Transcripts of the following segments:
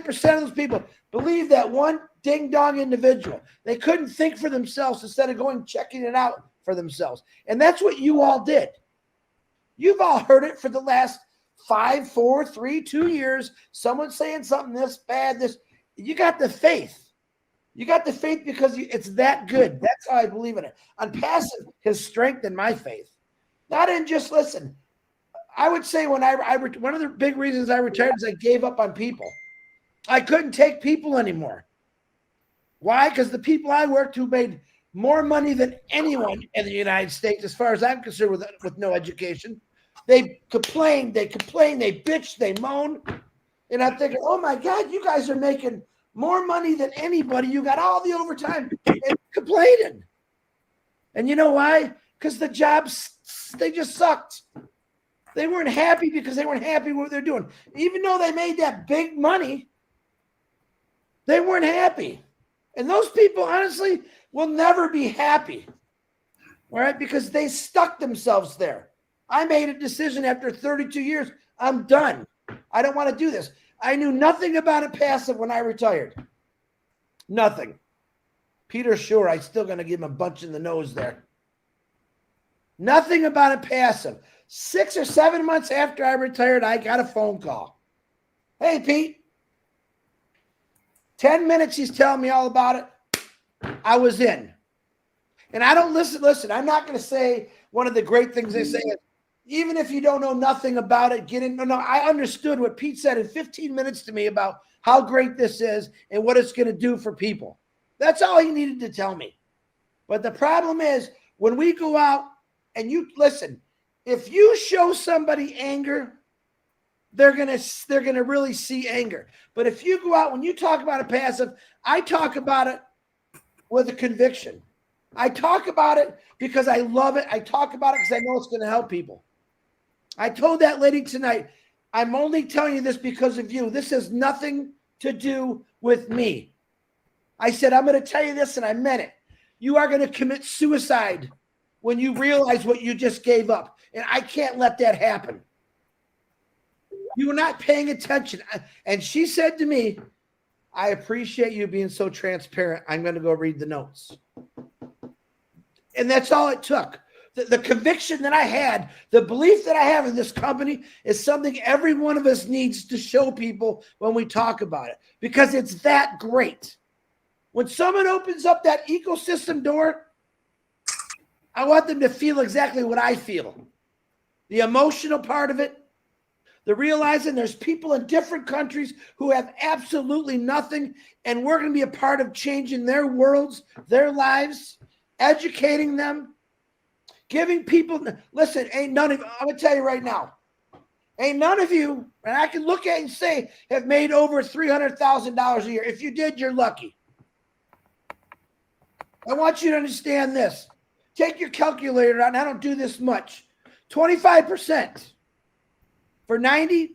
99% of those people believe that one ding-dong individual. They couldn't think for themselves instead of going checking it out for themselves. And that's what you all did. You've all heard it for the last 5, 4, 3, 2 years. Someone saying something this bad, this. You got the faith. You got the faith because it's that good. That's how I believe in it. ONPASSIVE has strengthened my faith. Not in just listen. I would say when one of the big reasons I retired is I gave up on people. I couldn't take people anymore. Why? Because the people I worked who made more money than anyone in the United States, as far as I'm concerned, with no education. They complain, they bitch, they moan. And I'm thinking, oh my God, you guys are making more money than anybody. You got all the overtime and complaining. And you know why? Because the jobs, they just sucked. They weren't happy because they weren't happy with what they're doing. Even though they made that big money, they weren't happy. And those people, honestly, will never be happy. All right? Because they stuck themselves there. I made a decision after 32 years. I'm done. I don't want to do this. I knew nothing about ONPASSIVE when I retired. Nothing. Peter Shore, I'm still going to give him a bunch in the nose there. Nothing about ONPASSIVE. 6 or 7 months after I retired, I got a phone call. Hey, Pete. 10 minutes he's telling me all about it. I was in. And I don't listen, I'm not going to say one of the great things they say is, even if you don't know nothing about it, get in. No, I understood what Pete said in 15 minutes to me about how great this is and what it's going to do for people. That's all he needed to tell me. But the problem is when we go out and you listen, if you show somebody anger, they're gonna really see anger. But if you go out, when you talk about ONPASSIVE, I talk about it with a conviction. I talk about it because I love it. I talk about it because I know it's going to help people. I told that lady tonight, I'm only telling you this because of you. This has nothing to do with me. I said, I'm going to tell you this, and I meant it. You are going to commit suicide when you realize what you just gave up. And I can't let that happen. You were not paying attention. And she said to me, I appreciate you being so transparent. I'm going to go read the notes. And that's all it took. The conviction that I had, the belief that I have in this company is something every one of us needs to show people when we talk about it, because it's that great. When someone opens up that ecosystem door, I want them to feel exactly what I feel. The emotional part of it, the realizing there's people in different countries who have absolutely nothing, and we're going to be a part of changing their worlds, their lives, educating them, giving people, listen, ain't none of, I'm going to tell you right now, ain't none of you, and I can look at and say, have made over $300,000 a year. If you did, you're lucky. I want you to understand this. Take your calculator out, and I don't do this much. 25% for $93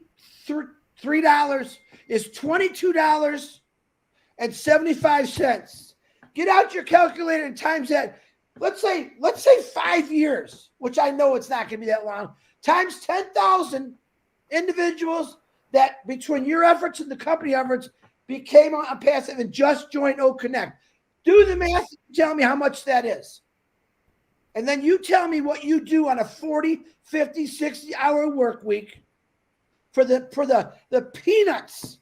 is $22.75. Get out your calculator and times that. Let's say 5 years, which I know it's not going to be that long, times 10,000 individuals that between your efforts and the company efforts became ONPASSIVE and just joined O Connect. Do the math and tell me how much that is. And then you tell me what you do on a 40, 50, 60-hour work week for the peanuts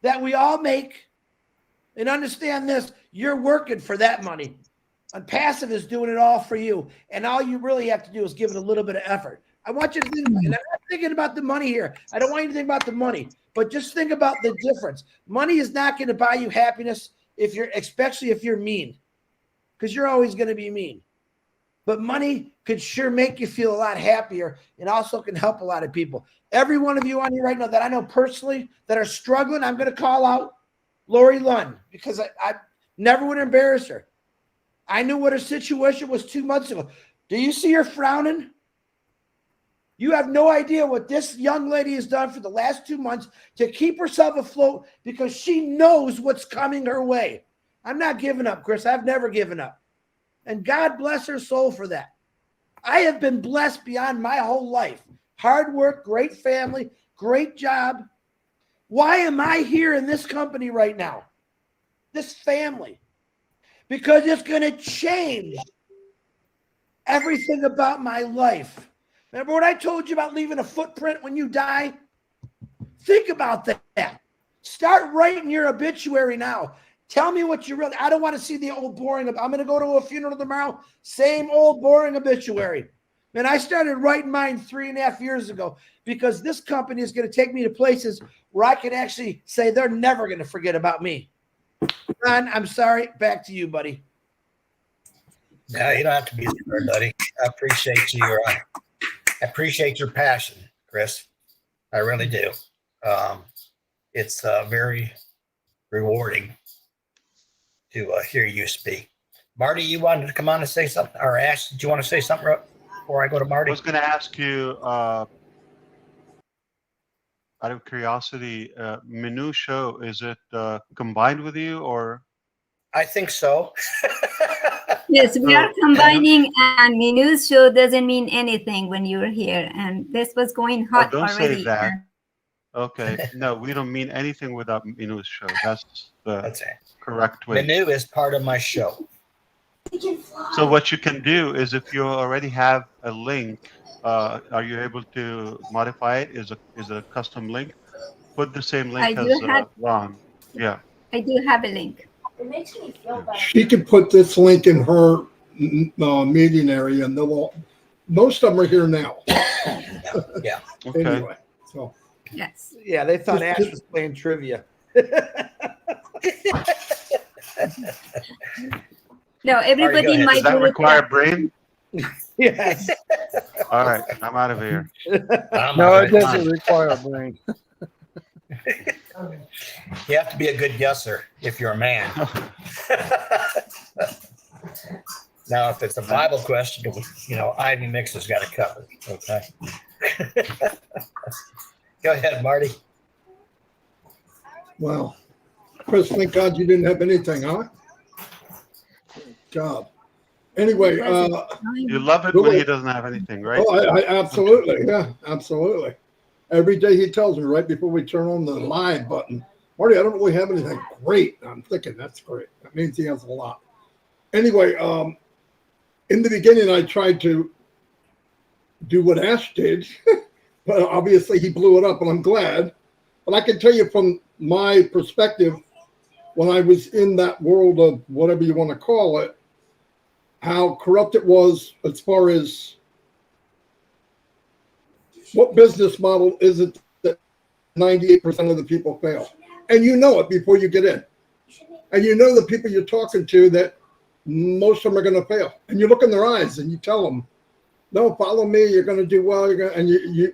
that we all make. And understand this, you're working for that money. ONPASSIVE is doing it all for you. And all you really have to do is give it a little bit of effort. I want you to think about it. And I'm not thinking about the money here. I don't want you to think about the money, but just think about the difference. Money is not going to buy you happiness especially if you're mean, because you're always going to be mean. But money could sure make you feel a lot happier and also can help a lot of people. Every one of you on here right now that I know personally that are struggling, I'm going to call out Lori Lund, because I never would embarrass her. I knew what her situation was 2 months ago. Do you see her frowning? You have no idea what this young lady has done for the last 2 months to keep herself afloat, because she knows what's coming her way. I'm not giving up, Chris. I've never given up. And God bless her soul for that. I have been blessed beyond my whole life. Hard work, great family, great job. Why am I here in this company right now? This family. Because it's going to change everything about my life. Remember what I told you about leaving a footprint when you die? Think about that. Start writing your obituary now. Tell me what you really, I don't want to see the old boring. I'm going to go to a funeral tomorrow. Same old boring obituary. And I started writing mine 3.5 years ago because this company is going to take me to places where I can actually say they're never going to forget about me. Ron, I'm sorry. Back to you, buddy. No, you don't have to be sorry, buddy. I appreciate I appreciate your passion, Chris. I really do. It's very rewarding to hear you speak. Marty, you wanted to come on and say something, or Ash, did you want to say something before I go to Marty? I was going to ask you, out of curiosity, Menu Show, is it combined with you, or? I think so. Yes, we are combining, and Minu's show doesn't mean anything when you're here, and this was going hot don't already. Say that. Okay, no, we don't mean anything without Minu's show. That's the correct way. Menu is part of my show. So what you can do is, if you already have a link, are you able to modify it? Is a custom link? Put the same link as Ron. Yeah. I do have a link. It makes me feel better. She can put this link in her meeting area, and most of them are here now. Yeah. Okay. Anyway, so Yes. Yeah, they thought Ash was playing trivia. No, everybody in my Does that group. require brain? Yes. All right, I'm out of here. No, it doesn't require a brain. You have to be a good guesser if you're a man. Now, if it's a Bible question, Ivy Mix has got it covered. Okay. Go ahead, Marty. well, Chris, thank God you didn't have anything, huh? God. Anyway, You love it when he doesn't have anything, right? oh, I absolutely, yeah, absolutely. Every day he tells me right before we turn on the live button, Marty, I don't really have anything. Great. I'm thinking that's great. That means he has a lot. Anyway, in the beginning, I tried to do what Ash did, but obviously he blew it up, and I'm glad. But I can tell you from my perspective, when I was in that world of whatever you want to call it, how corrupt it was as far as what business model is it that 98% of the people fail? And you know it before you get in. And you know the people you're talking to that most of them are going to fail. And you look in their eyes and you tell them, no, follow me, you're going to do well. And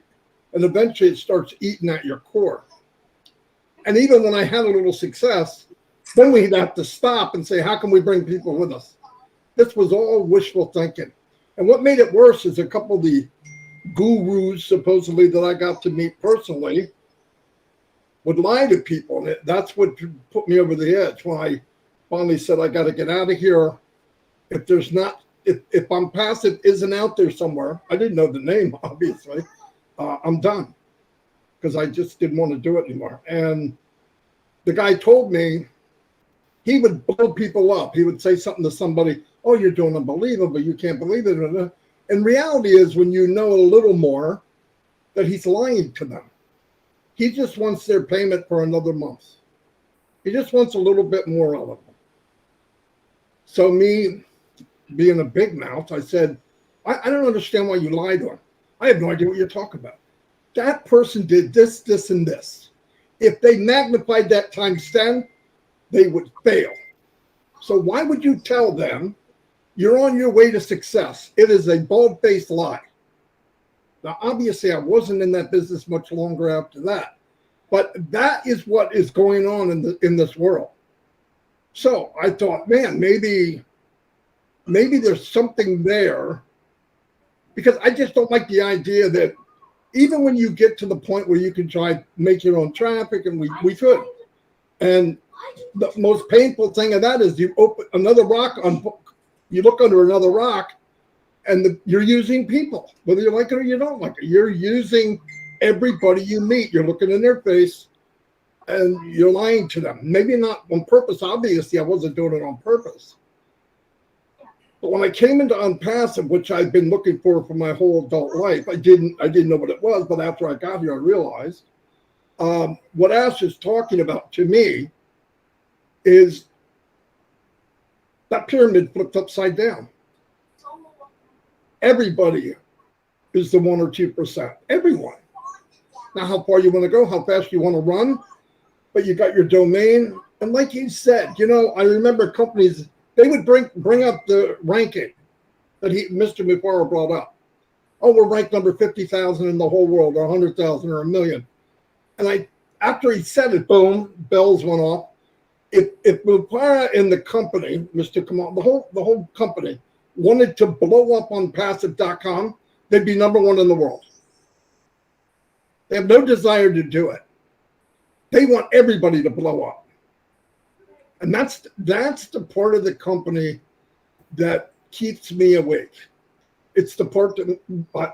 eventually it starts eating at your core. And even when I had a little success, then we'd have to stop and say, how can we bring people with us? This was all wishful thinking. And what made it worse is a couple of the gurus, supposedly, that I got to meet personally would lie to people. And that's what put me over the edge when I finally said, I got to get out of here. If there's not, if ONPASSIVE isn't out there somewhere, I didn't know the name, obviously, I'm done. Because I just didn't want to do it anymore. And the guy told me he would blow people up. He would say something to somebody, oh, you're doing unbelievable, you can't believe it. And reality is, when you know a little more, that he's lying to them. He just wants their payment for another month. He just wants a little bit more out of them. So me, being a big mouth, I said, I don't understand why you lied to him. I have no idea what you're talking about. That person did this, this, and this. If they magnified that times 10, they would fail. So why would you tell them you're on your way to success? It is a bald-faced lie. Now, obviously, I wasn't in that business much longer after that, but that is what is going on in this world. So I thought, man, maybe there's something there, because I just don't like the idea that even when you get to the point where you can try to make your own traffic, and we could, and the most painful thing of that is you open another rock you look under another rock, and you're using people, whether you like it or you don't like it. You're using everybody you meet. You're looking in their face, and you're lying to them. Maybe not on purpose. Obviously, I wasn't doing it on purpose. But when I came into ONPASSIVE, which I've been looking for my whole adult life, I didn't know what it was. But after I got here, I realized what Ash is talking about to me is that pyramid flipped upside down. Everybody is the 1 or 2%. Everyone. Now, how far you want to go, how fast you want to run, but you got your domain. And like you said, you know, I remember companies, they would bring up the ranking that Mr. MUFAREH brought up. Oh, we're ranked number 50,000 in the whole world, or 100,000, or 1,000,000. And after he said it, boom, bells went off. If MUFAREH and the company, Mr. Kamal, the whole company wanted to blow up on ONPASSIVE.com, they'd be number 1 in the world. They have no desire to do it. They want everybody to blow up. And that's the part of the company that keeps me awake. It's the part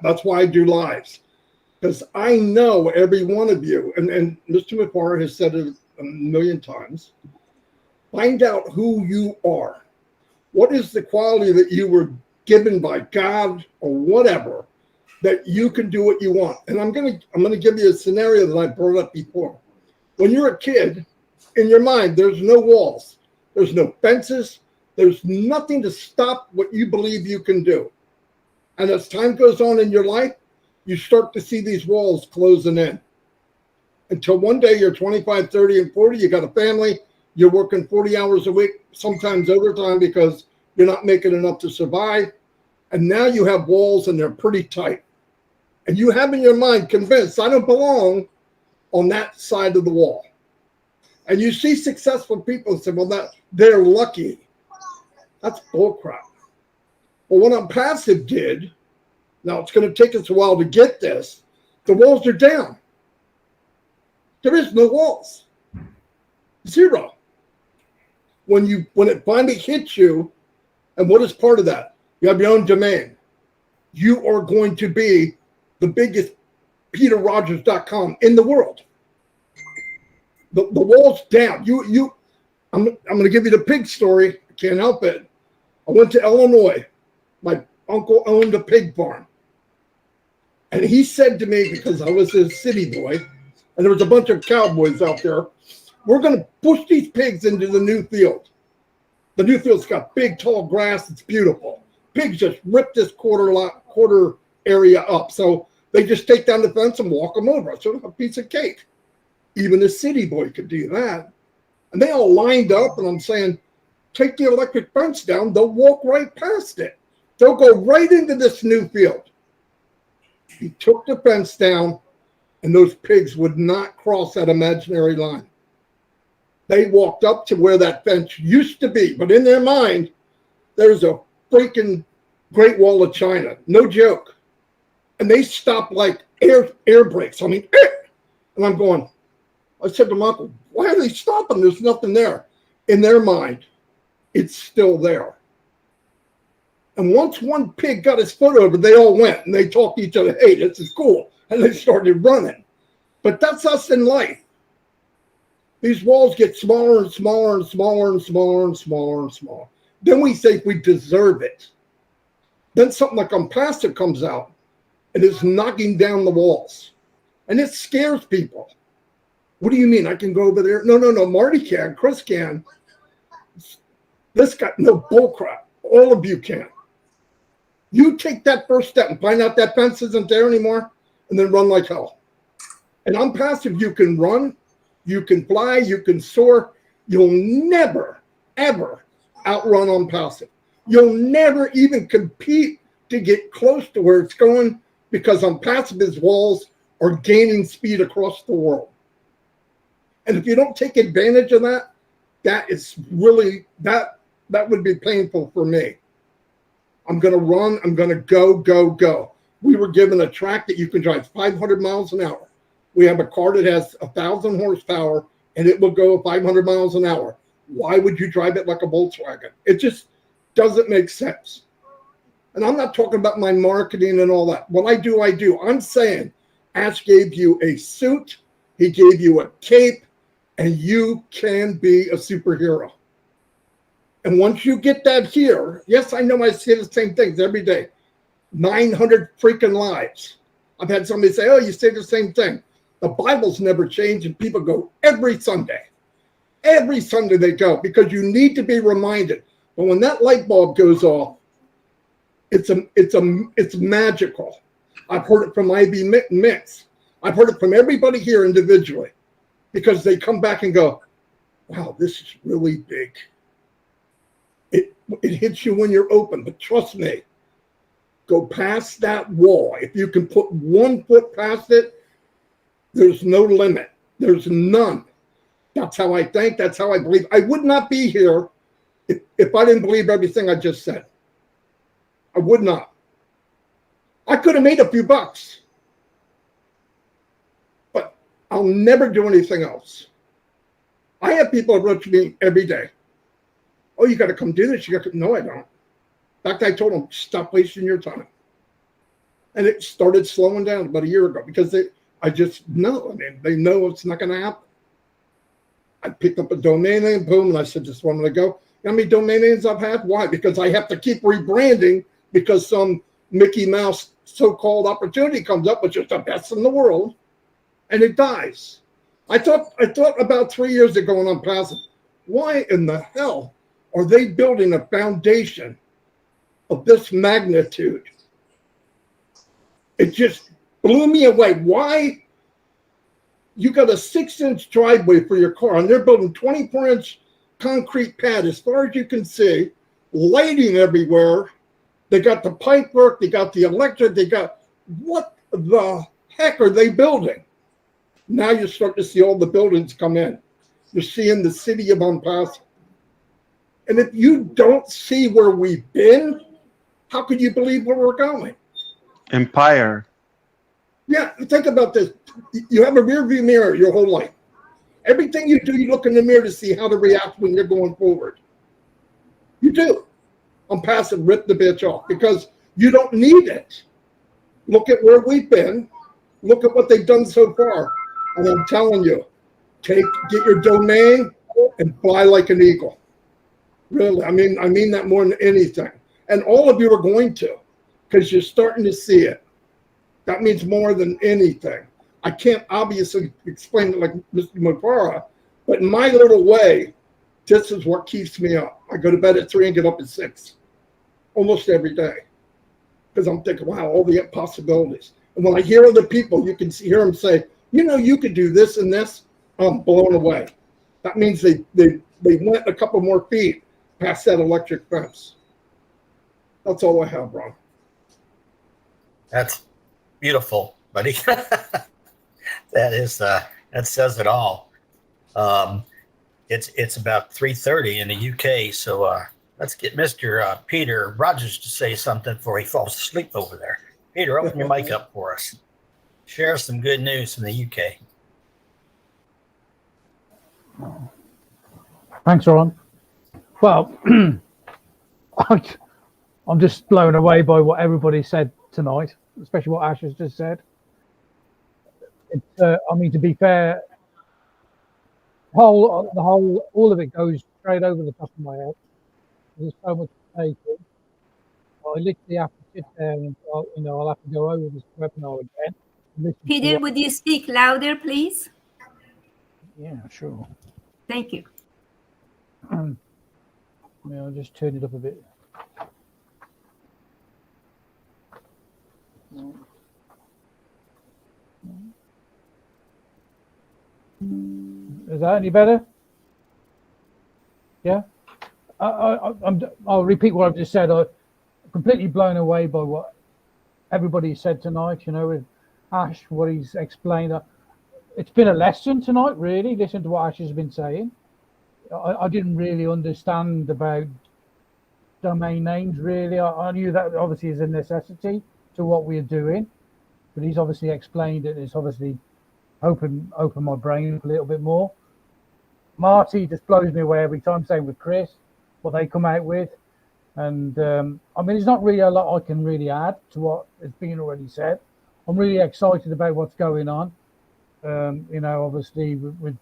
that's why I do lives. Because I know every one of you, and Mr. MUFAREH has said it a million times, find out who you are. What is the quality that you were given by God or whatever that you can do what you want? And I'm gonna give you a scenario that I brought up before. When you're a kid, in your mind, there's no walls, there's no fences, there's nothing to stop what you believe you can do. And as time goes on in your life, you start to see these walls closing in. Until one day you're 25, 30, and 40, you got a family, you're working 40 hours a week, sometimes overtime because you're not making enough to survive. And now you have walls and they're pretty tight. And you have in your mind convinced, I don't belong on that side of the wall. And you see successful people say, well, they're lucky. That's bullcrap. Well, what ONPASSIVE did, now it's going to take us a while to get this, the walls are down. There is no walls. Zero. When it finally hits you, and what is part of that? You have your own domain. You are going to be the biggest PeterRogers.com in the world. The wall's down. I'm going to give you the pig story. I can't help it. I went to Illinois. My uncle owned a pig farm. And he said to me, because I was a city boy, and there was a bunch of cowboys out there, we're going to push these pigs into the new field. The new field's got big, tall grass. It's beautiful. Pigs just rip this quarter area up. So they just take down the fence and walk them over. So a piece of cake. Even a city boy could do that. And they all lined up, and I'm saying, take the electric fence down. They'll walk right past it. They'll go right into this new field. He took the fence down, and those pigs would not cross that imaginary line. They walked up to where that fence used to be, but in their mind, there's a freaking Great Wall of China. No joke. And they stopped like air brakes. I mean, and I'm going, I said to my uncle, why are they stopping? There's nothing there. In their mind, it's still there. And once one pig got his foot over, they all went and they talked to each other, hey, this is cool. And they started running. But that's us in life. These walls get smaller and smaller and smaller and smaller and smaller and smaller. Then we think we deserve it. Then something like ONPASSIVE comes out and it's knocking down the walls. And it scares people. What do you mean? I can go over there? No. Marty can. Chris can. This guy, no bullcrap. All of you can. You take that first step and find out that fence isn't there anymore and then run like hell. And ONPASSIVE, you can run, you can fly, you can soar. You'll never, ever outrun ONPASSIVE. You'll never even compete to get close to where it's going because ONPASSIVE's walls are gaining speed across the world. And if you don't take advantage of that, that is really, that would be painful for me. I'm going to run. I'm going to go. We were given a track that you can drive 500 miles an hour. We have a car that has 1,000 horsepower and it will go 500 miles an hour. Why would you drive it like a Volkswagen? It just doesn't make sense. And I'm not talking about my marketing and all that. What I do. I'm saying Ash gave you a suit. He gave you a cape. and you can be a superhero. And once you get that here, yes, I know I say the same things every day. 900 freaking lives. I've had somebody say, oh, you say the same thing. The Bible's never changed, and people go every Sunday. Every Sunday they go, because you need to be reminded. But when that light bulb goes off, it's magical. I've heard it from Ivy Mix. I've heard it from everybody here individually, because they come back and go, wow, this is really big. It hits you when you're open, but trust me, go past that wall. If you can put 1 foot past it, there's no limit. There's none. That's how I think. That's how I believe. I would not be here if I didn't believe everything I just said. I would not. I could have made a few bucks, but I'll never do anything else. I have people approach me every day. Oh, you got to come do this. You got to. No, I don't. In fact, I told them, stop wasting your time. And it started slowing down about a year ago, because I just know. I mean, they know it's not going to happen. I picked up a domain name, boom, and I said, just want to go. You know how many domain names I've had? Why? Because I have to keep rebranding, because some Mickey Mouse so-called opportunity comes up, which is the best in the world, and it dies. I thought about 3 years ago on ONPASSIVE, why in the hell are they building a foundation of this magnitude? It just blew me away. Why? You got a 6-inch driveway for your car, and they're building 24-inch concrete pad as far as you can see, lighting everywhere. They got the pipe work, they got the electric, they got, what the heck are they building? Now you start to see all the buildings come in. You're seeing the city of ONPASSIVE. And if you don't see where we've been, how could you believe where we're going? Empire. Yeah, think about this. You have a rear view mirror your whole life. Everything you do, you look in the mirror to see how to react when you're going forward. You do. ONPASSIVE, rip the bitch off, because you don't need it. Look at where we've been. Look at what they've done so far. And I'm telling you, get your domain and fly like an eagle. Really, I mean that more than anything. And all of you are going to, because you're starting to see it. That means more than anything. I can't obviously explain it like Mr. MUFAREH, but in my little way, this is what keeps me up. I go to bed at 3 and get up at 6, almost every day, because I'm thinking, wow, all the possibilities. And when I hear other people, you can hear them say, you know, you could do this and this. I'm blown away. That means they went a couple more feet past that electric fence. That's all I have, Ron. That's beautiful, buddy. That says it all. It's about 3:30 in the UK, so let's get Mr. Peter Rogers to say something before he falls asleep over there. Peter, open your mic up for us. Share some good news from the UK. Thanks, Ron. Well, I'm just blown away by what everybody said tonight, especially what Ash has just said. I mean, to be fair, all of it goes straight over the top of my head. There's so much to take in. I literally have to sit there and I'll have to go over this webinar again. Peter, would you speak louder, please? Yeah, sure. Thank you. I'll just turn it up a bit. Is that any better? Yeah. I'll repeat what I've just said. I'm completely blown away by what everybody said tonight. You know, with Ash, what he's explained. It's been a lesson tonight, really. Listen to what Ash has been saying. I didn't really understand about domain names, really. I knew that obviously is a necessity to what we're doing, but he's obviously explained it. It's obviously open my brain a little bit more. Marty just blows me away every time, same with Chris, what they come out with. And I mean, there's not really a lot I can really add to what has been already said. I'm really excited about what's going on. Obviously with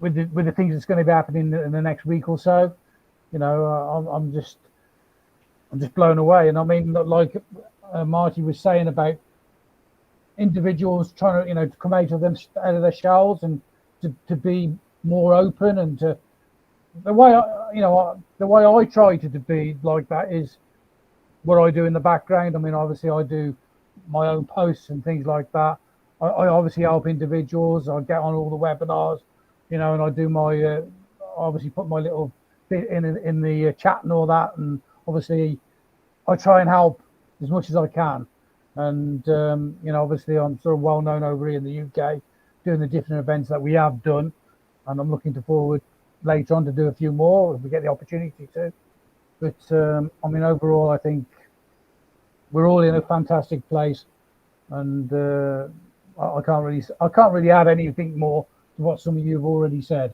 with the things that's going to be happening in the next week or so. You know, I'm just blown away. And I mean, like Marty was saying about individuals trying to, you know, to come out of their shells and to be more open, and to the way I try to be like that is what I do in the background. I mean, obviously I do my own posts and things like that. I obviously help individuals. I get on all the webinars, you know, and I do my obviously put my little bit in the chat and all that. And obviously I try and help as much as I can. And you know, obviously I'm sort of well known over here in the UK doing the different events that we have done, and I'm looking forward later on to do a few more if we get the opportunity to. But I mean, overall, I think we're all in a fantastic place, and I can't really add anything more to what some of you have already said.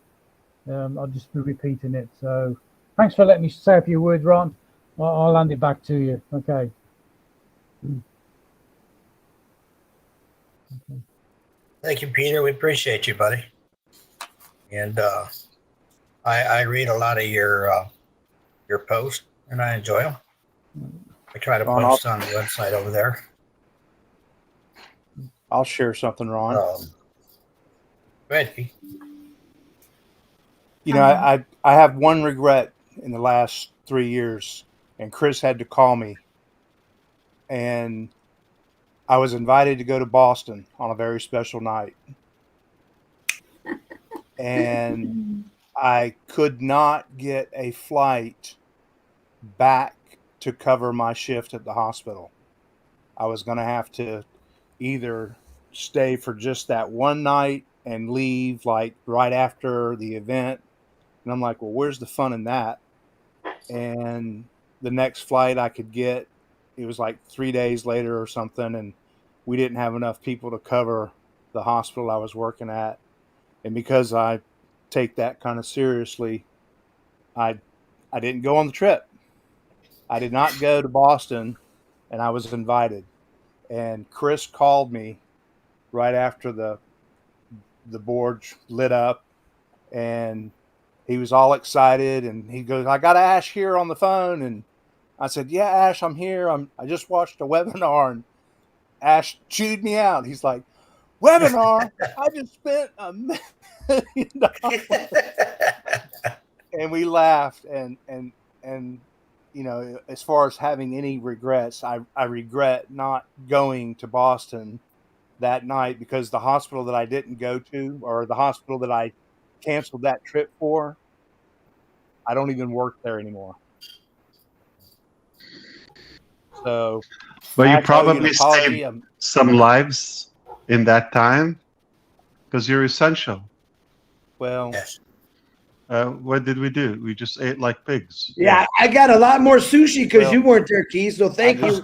I'll just be repeating it. So, thanks for letting me say a few words, Ron. I'll hand it back to you. Okay. Thank you, Peter. We appreciate you, buddy. And I read a lot of your posts, and I enjoy them. I try to post on the website over there. I'll share something, Ron. Go ahead, Keith. You know, I have one regret in the last 3 years, and Chris had to call me, and I was invited to go to Boston on a very special night, and I could not get a flight back to cover my shift at the hospital. I was going to have to either stay for just that one night and leave like right after the event. And I'm like, well, where's the fun in that? And the next flight I could get, it was like 3 days later or something. And we didn't have enough people to cover the hospital I was working at. And because I take that kind of seriously, I didn't go on the trip. I did not go to Boston, and I was invited. And Chris called me right after the board lit up, and he was all excited, and he goes, I got Ash here on the phone. And I said, yeah, Ash, I'm here. I just watched a webinar, and Ash chewed me out. He's like, webinar? I just spent $1 million. And we laughed, and you know, as far as having any regrets, I regret not going to Boston that night, because the hospital that I didn't go to, or the hospital that I canceled that trip for, I don't even work there anymore. So, but you probably saved some lives in that time because you're essential. Well, yes. What did we do? We just ate like pigs. Yeah, I got a lot more sushi because you weren't there, Keith. So thank you.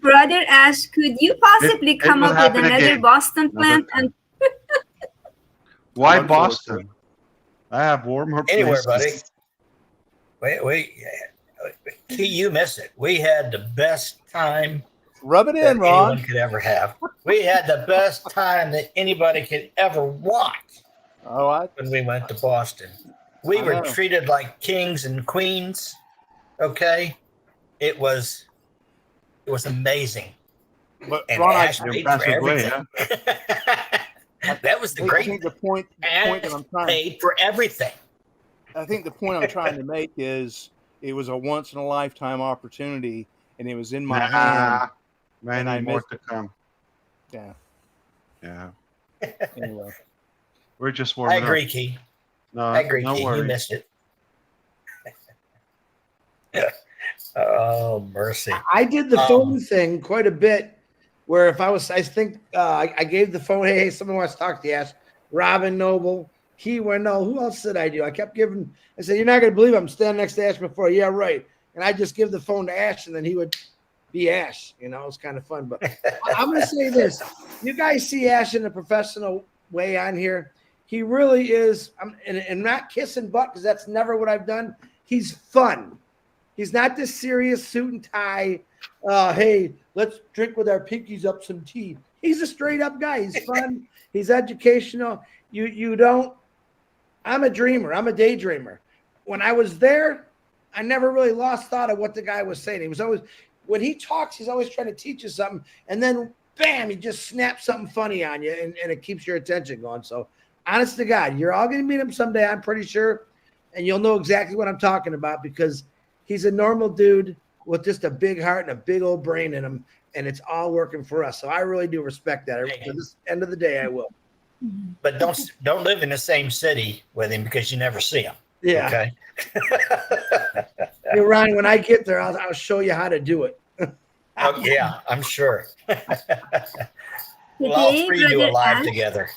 Brother Ash, could you possibly come up with another again. Boston plant? And why Boston? I have warmer Anywhere, places. buddy. You missed it. We had the best time. Rub it that in, Ron. anyone could ever have. We had the best time that anybody could ever want. When we went to Boston, we were treated like kings and queens. Okay, it was amazing. But and Ron, Ash paid for everything. That was the great thing. The point that I'm trying paid for everything. I think the point I'm trying to make is it was a once in a lifetime opportunity, and it was in my hand. Man, I more to come. Yeah. Anyway, we're just warming up. I agree, up. Key. No, I agree, no Key. worries. You missed it. Oh, mercy. I did the phone thing quite a bit, where if I think I gave the phone, hey, someone wants to talk to you, ask Robin Noble, who else did I do? I kept giving, I said, you're not going to believe it. I'm standing next to Ash before. Yeah, right. And I just give the phone to Ash, and then he would be Ash. You know, it's kind of fun. But I'm going to say this. You guys see Ash in a professional way on here. He really is, and not kissing butt, because that's never what I've done. He's fun. He's not this serious suit and tie. Hey, let's drink with our pinkies up some tea. He's a straight up guy. He's fun. He's educational. You don't. I'm a dreamer. I'm a daydreamer. When I was there, I never really lost thought of what the guy was saying. He was always, when he talks, he's always trying to teach you something, and then bam, he just snaps something funny on you, and it keeps your attention going. So, honest to God, you're all going to meet him someday, I'm pretty sure, and you'll know exactly what I'm talking about because he's a normal dude with just a big heart and a big old brain in him, and it's all working for us. So I really do respect that. To this end of the day, I will. But don't live in the same city with him because you never see him. Yeah. Okay. Hey, Ronnie, when I get there, I'll show you how to do it. Oh, yeah, I'm sure. We'll all three do a live together.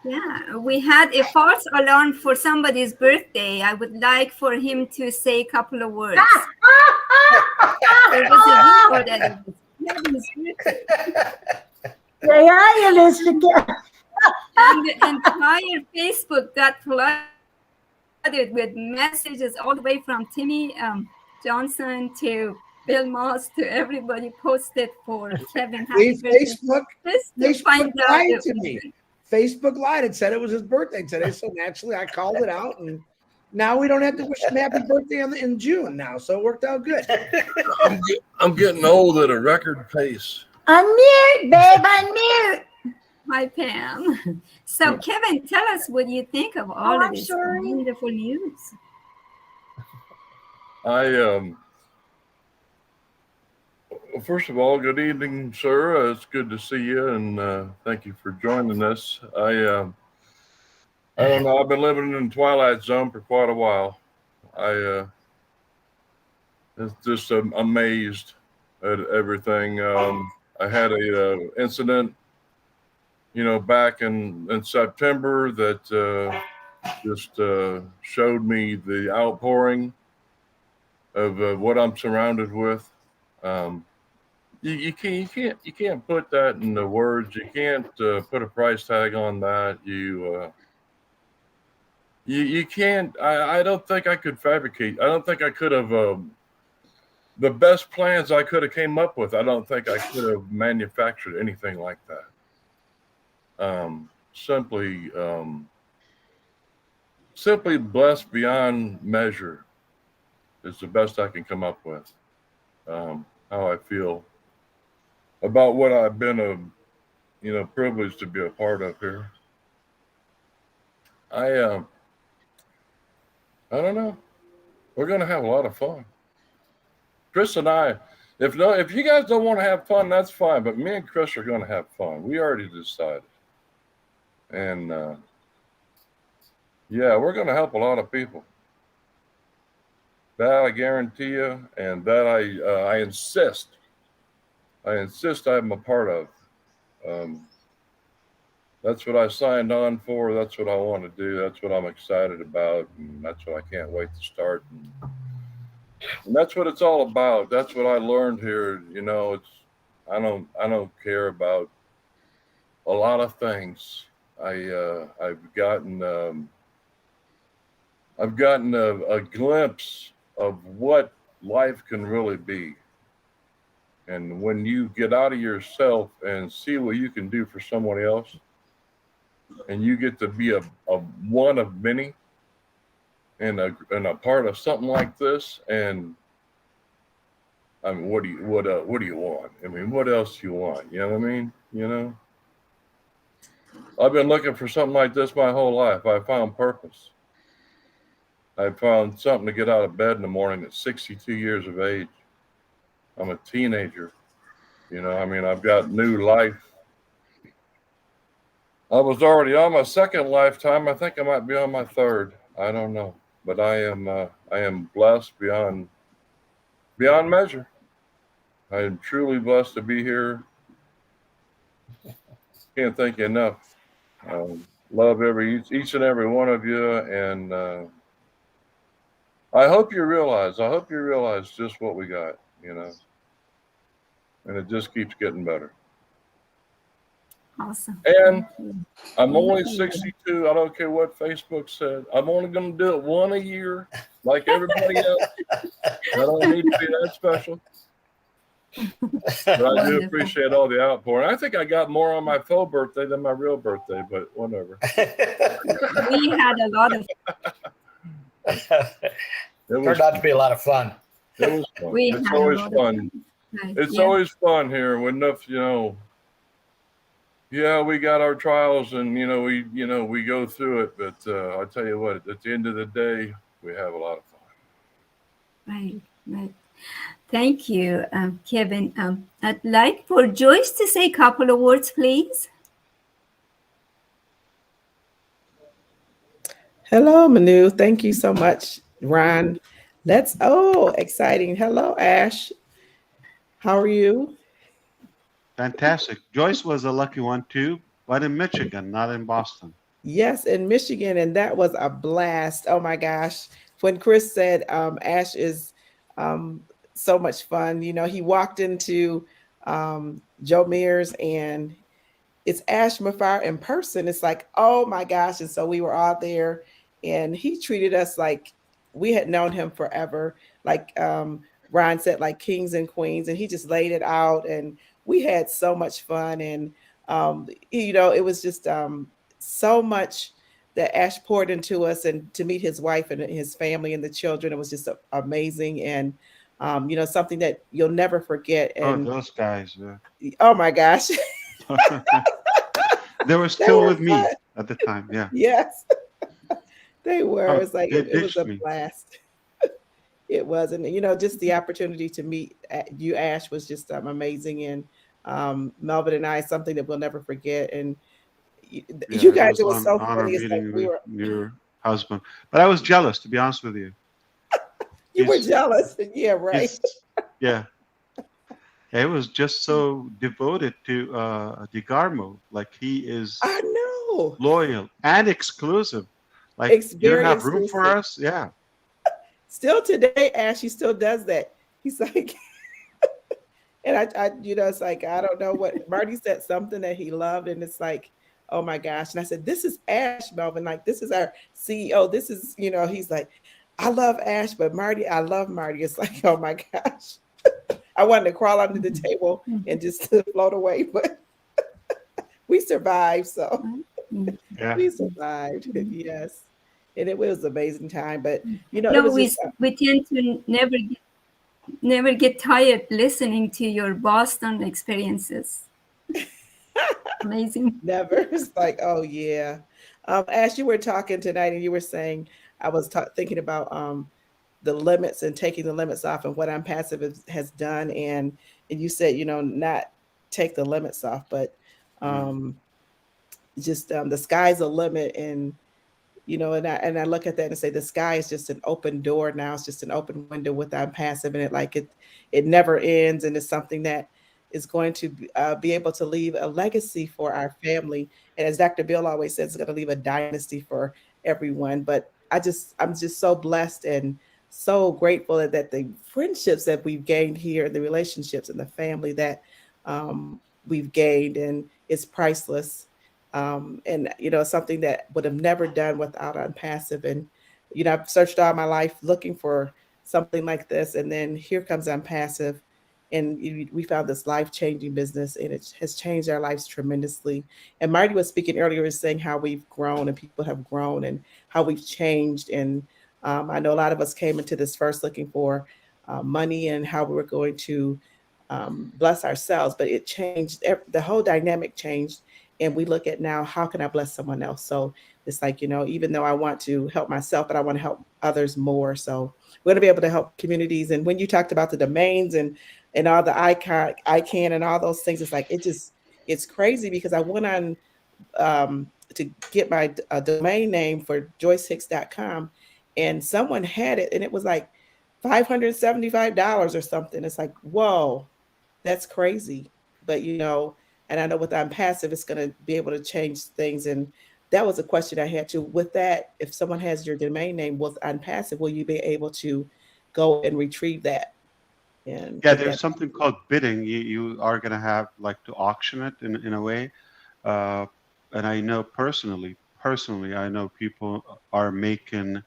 Yeah, we had a false alarm for somebody's birthday. I would like for him to say a couple of words. There was a video that it was Kevin's birthday. And the entire Facebook got flooded with messages all the way from Timmy Johnson to Bill Moss to everybody posted for Kevin. Facebook find lied out to me. Facebook lied and said it was his birthday today. So naturally, I called it out, and now we don't have to wish him happy birthday in June now. So it worked out good. I'm getting old at a record pace. Unmute, babe, unmute. Hi, Pam. So, Kevin, tell us what you think of all of this wonderful news. First of all, good evening, sir. It's good to see you, and thank you for joining us. I don't know. I've been living in the Twilight Zone for quite a while. It's just amazed at everything. I had a incident, back in September that just showed me the outpouring of what I'm surrounded with. You can't put that in the words. You can't put a price tag on that. You can't. I don't think I could fabricate. I don't think I could have the best plans I could have came up with. I don't think I could have manufactured anything like that. Simply blessed beyond measure is the best I can come up with. How I feel about what I've been privileged to be a part of here. I don't know. We're gonna have a lot of fun. Chris and I, if you guys don't want to have fun, that's fine. But me and Chris are gonna have fun. We already decided. And yeah, we're gonna help a lot of people. That I guarantee you, and that I insist I'm a part of. That's what I signed on for. That's what I want to do. That's what I'm excited about, and that's what I can't wait to start. And that's what it's all about. That's what I learned here. I don't care about a lot of things. I've gotten a glimpse of what life can really be. And when you get out of yourself and see what you can do for someone else, and you get to be a one of many and a part of something like this, and I mean, what do you want? I mean, what else do you want? You know what I mean? I've been looking for something like this my whole life. I found purpose. I found something to get out of bed in the morning at 62 years of age. I'm a teenager. I've got new life. I was already on my second lifetime. I think I might be on my third. I don't know. But I am blessed beyond measure. I am truly blessed to be here. Can't thank you enough. Love each and every one of you, and I hope you realize just what we got, and it just keeps getting better. Awesome. And I'm only 62. I don't care what Facebook said. I'm only going to do it one a year, like everybody else. I don't need to be that special. But I do Wonderful. appreciate all the outpouring. I think I got more on my faux birthday than my real birthday, but whatever. We had a lot of. It was Turned out to be a lot of fun. It was fun. We It's had a always lot fun. Right, It's yeah. always fun here when enough, yeah, we got our trials and we go through it, but I'll tell you what, at the end of the day, we have a lot of fun. Right, right. Thank you, Kevin. I'd like for Joyce to say a couple of words, please. Hello, Manu. Thank you so much, Ron. Exciting. Hello, Ash. How are you? Fantastic. Joyce was a lucky one too, but in Michigan, not in Boston. Yes, in Michigan, and that was a blast. Oh my gosh. When Chris said Ash is so much fun, he walked into Joe Mears and it's Ash MUFAREH in person. It's like, oh my gosh. And so we were all there and he treated us like we had known him forever. Like Ron said, like kings and queens, and he just laid it out and we had so much fun. And, it was just so much that Ash poured into us, and to meet his wife and his family and the children, it was just amazing. And, something that you'll never forget. And those guys. oh my gosh. They were still with me at the time. Yeah. Yes, they were. Oh, It's like it was a me. blast. It was, and just the opportunity to meet you, Ash, was just amazing. And Melvin and I, something that we'll never forget. And you guys, it was so funny. It's like we were. Your husband, but I was jealous, to be honest with you. You were jealous, yeah, right. Yeah. It was just so devoted to DeGarmo. Like he is I know. Loyal and exclusive. Like you don't have room for us. Yeah. Still today, Ash, he still does that. He's like, and I it's like, I don't know what Marty said something that he loved, and it's like, oh my gosh. And I said, this is Ash, Melvin. Like, this is our CEO. This is, he's like, I love Ash, but Marty, I love Marty. It's like, oh my gosh. I wanted to crawl under the table and just float away, but we survived. So yeah. We survived. Yes. And it was an amazing time. But it was we tend to never get tired listening to your Boston experiences. Amazing. Never. It's like, oh yeah. Ash, you were talking tonight and you were saying, I was thinking about the limits and taking the limits off and what ONPASSIVE has done. And you said, not take the limits off, but just the sky's the limit. And, and I look at that and say, the sky is just an open door now. It's just an open window with ONPASSIVE, and it never ends. And it's something that is going to be able to leave a legacy for our family. And as Dr. Bill always says, it's going to leave a dynasty for everyone. But I'm just so blessed and so grateful that the friendships that we've gained here, the relationships and the family that we've gained, and it's priceless. And something that would have never done without ONPASSIVE. And I've searched all my life looking for something like this, and then here comes ONPASSIVE, and we found this life-changing business, and it has changed our lives tremendously. And Marty was speaking earlier, was saying how we've grown and people have grown and how we've changed. And I know a lot of us came into this first looking for money and how we were going to bless ourselves, but it changed. The whole dynamic changed. And we look at now, how can I bless someone else? So it's like, even though I want to help myself, but I want to help others more. So we're going to be able to help communities. And when you talked about the domains and all the ICANN and all those things, it's like, it's crazy, because I went on to get my domain name for joycehicks.com, and someone had it and it was like $575 or something. It's like, whoa, that's crazy. But, and I know with ONPASSIVE, it's going to be able to change things. And that was a question I had too. With that, if someone has your domain name with ONPASSIVE, will you be able to go and retrieve that? And yeah, there's something called bidding. You are going to have to auction it in a way. And I know personally, I know people are making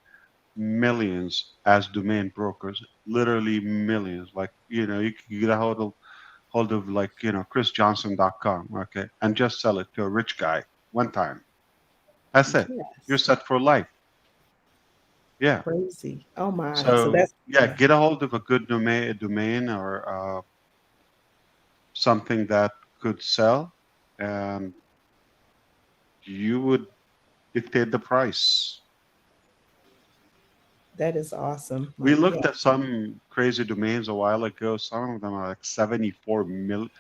millions as domain brokers, literally millions. You can get a hold of hold of like, chrisjohnson.com, okay, and just sell it to a rich guy one time. That's it. Yes. You're set for life. Yeah. Crazy. Oh my. So that's yeah, get a hold of a good domain or something that could sell, and you would dictate the price. that is awesome. We Like, looked yeah. at some crazy domains a while ago. Some of them are like $74 million.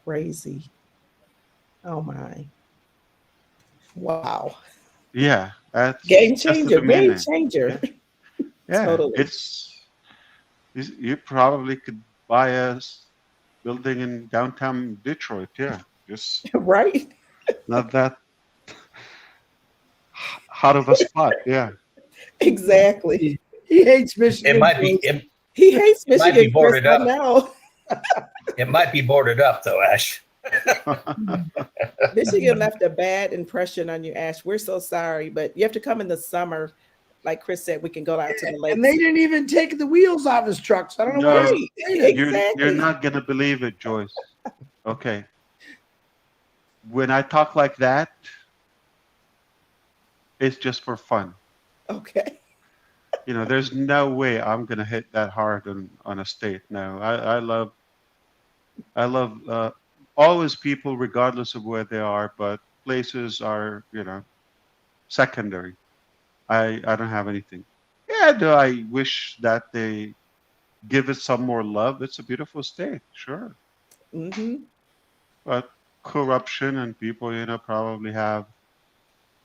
Crazy. Oh my. Wow. Yeah, that's Game just the changer. domain Game name. changer. Yeah, Totally. you probably could buy a building in downtown Detroit. Yeah, just Right? not that hot of a spot. Yeah. Exactly. He hates Michigan. It might be. Joyce. He hates It might Michigan. be boarded Chris, I up. know. It might be boarded up though, Ash. Michigan left a bad impression on you, Ash. We're so sorry, but you have to come in the summer. Like Chris said, we can go out to the lake. And they didn't even take the wheels off his trucks. I don't know No. why. Right. You're Exactly. not gonna believe it, Joyce. Okay. When I talk like that, it's just for fun. Okay. There's no way I'm gonna hit that hard on a state. No, I love always people, regardless of where they are, but places are, secondary. I don't have anything. Yeah, do I wish that they give it some more love? It's a beautiful state, sure. Mm-hmm. But corruption and people, probably have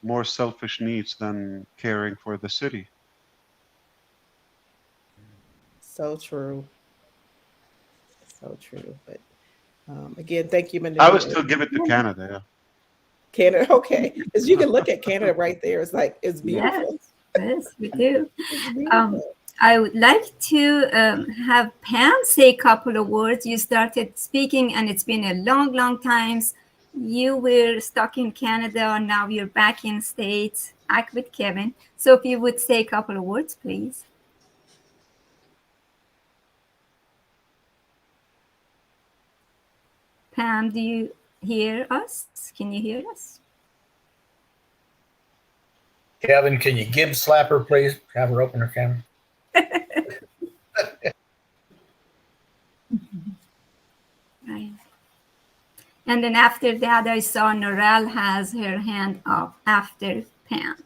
more selfish needs than caring for the city. So true. So true. But again, thank you, Manu. I would still give it to Canada. Yeah. Canada. Okay. Because you can look at Canada right there. It's like, it's beautiful. Yes, we do. It's beautiful. I would like to have Pam say a couple of words. You started speaking, and it's been a long, long time. You were stuck in Canada, and now you're back in States, back with Kevin. So if you would say a couple of words, please. Pam, do you hear us? Can you hear us? Kevin, can you give Slapper, please? Have her open her camera. Right. And then after that, I saw Norel has her hand up after Pam.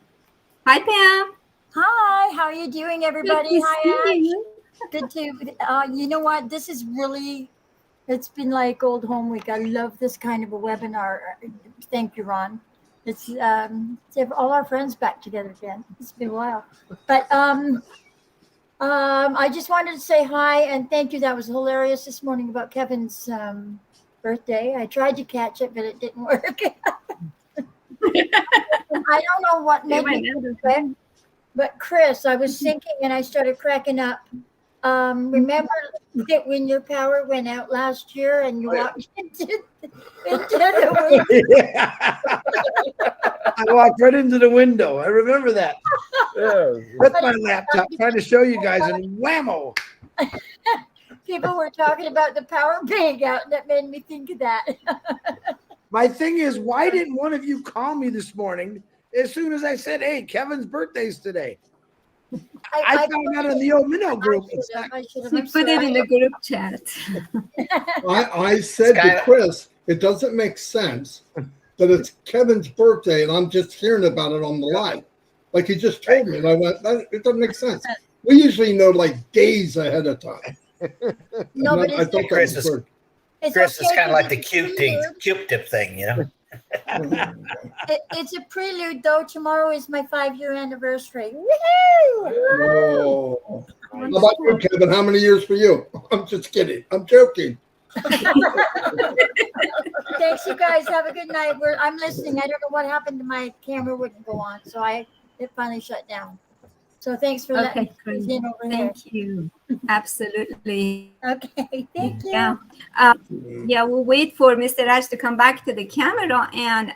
Hi, Pam. Hi, how are you doing, everybody? Good to Hi, see Ash. you. Good to, you know what? This is really, it's been like old home week. I love this kind of a webinar. Thank you, Ron. It's to have all our friends back together again. It's been a while. But I just wanted to say hi and thank you. That was hilarious this morning about Kevin's birthday. I tried to catch it, but it didn't work. I don't know what made me quick, but Chris, I was thinking and I started cracking up. Remember that when your power went out last year and you walked into the window? Yeah. I walked right into the window. I remember that. Yeah. With my laptop, trying to show you guys, and whammo. People were talking about the power being out, and that made me think of that. My thing is, why didn't one of you call me this morning as soon as I said, hey, Kevin's birthday's today? I found out in the old Minnow group. You put it in the group chat. I said to Chris, it doesn't make sense that it's Kevin's birthday and I'm just hearing about it on the live. Like he just told me, and I went, it doesn't make sense. We usually know like days ahead of time. No, but I thought Chris is kind of like the Q-tip thing, It's a prelude, though. Tomorrow is my 5-year anniversary. Woohoo! Oh. How about you, Kevin? How many years for you? I'm just kidding. I'm joking. Thanks, you guys. Have a good night. I'm listening. I don't know what happened to my camera wouldn't go on, so it finally shut down. So thanks for letting me in over here. Thank you. Absolutely. Okay, thank you. Yeah. We'll wait for Mr. Ash to come back to the camera, and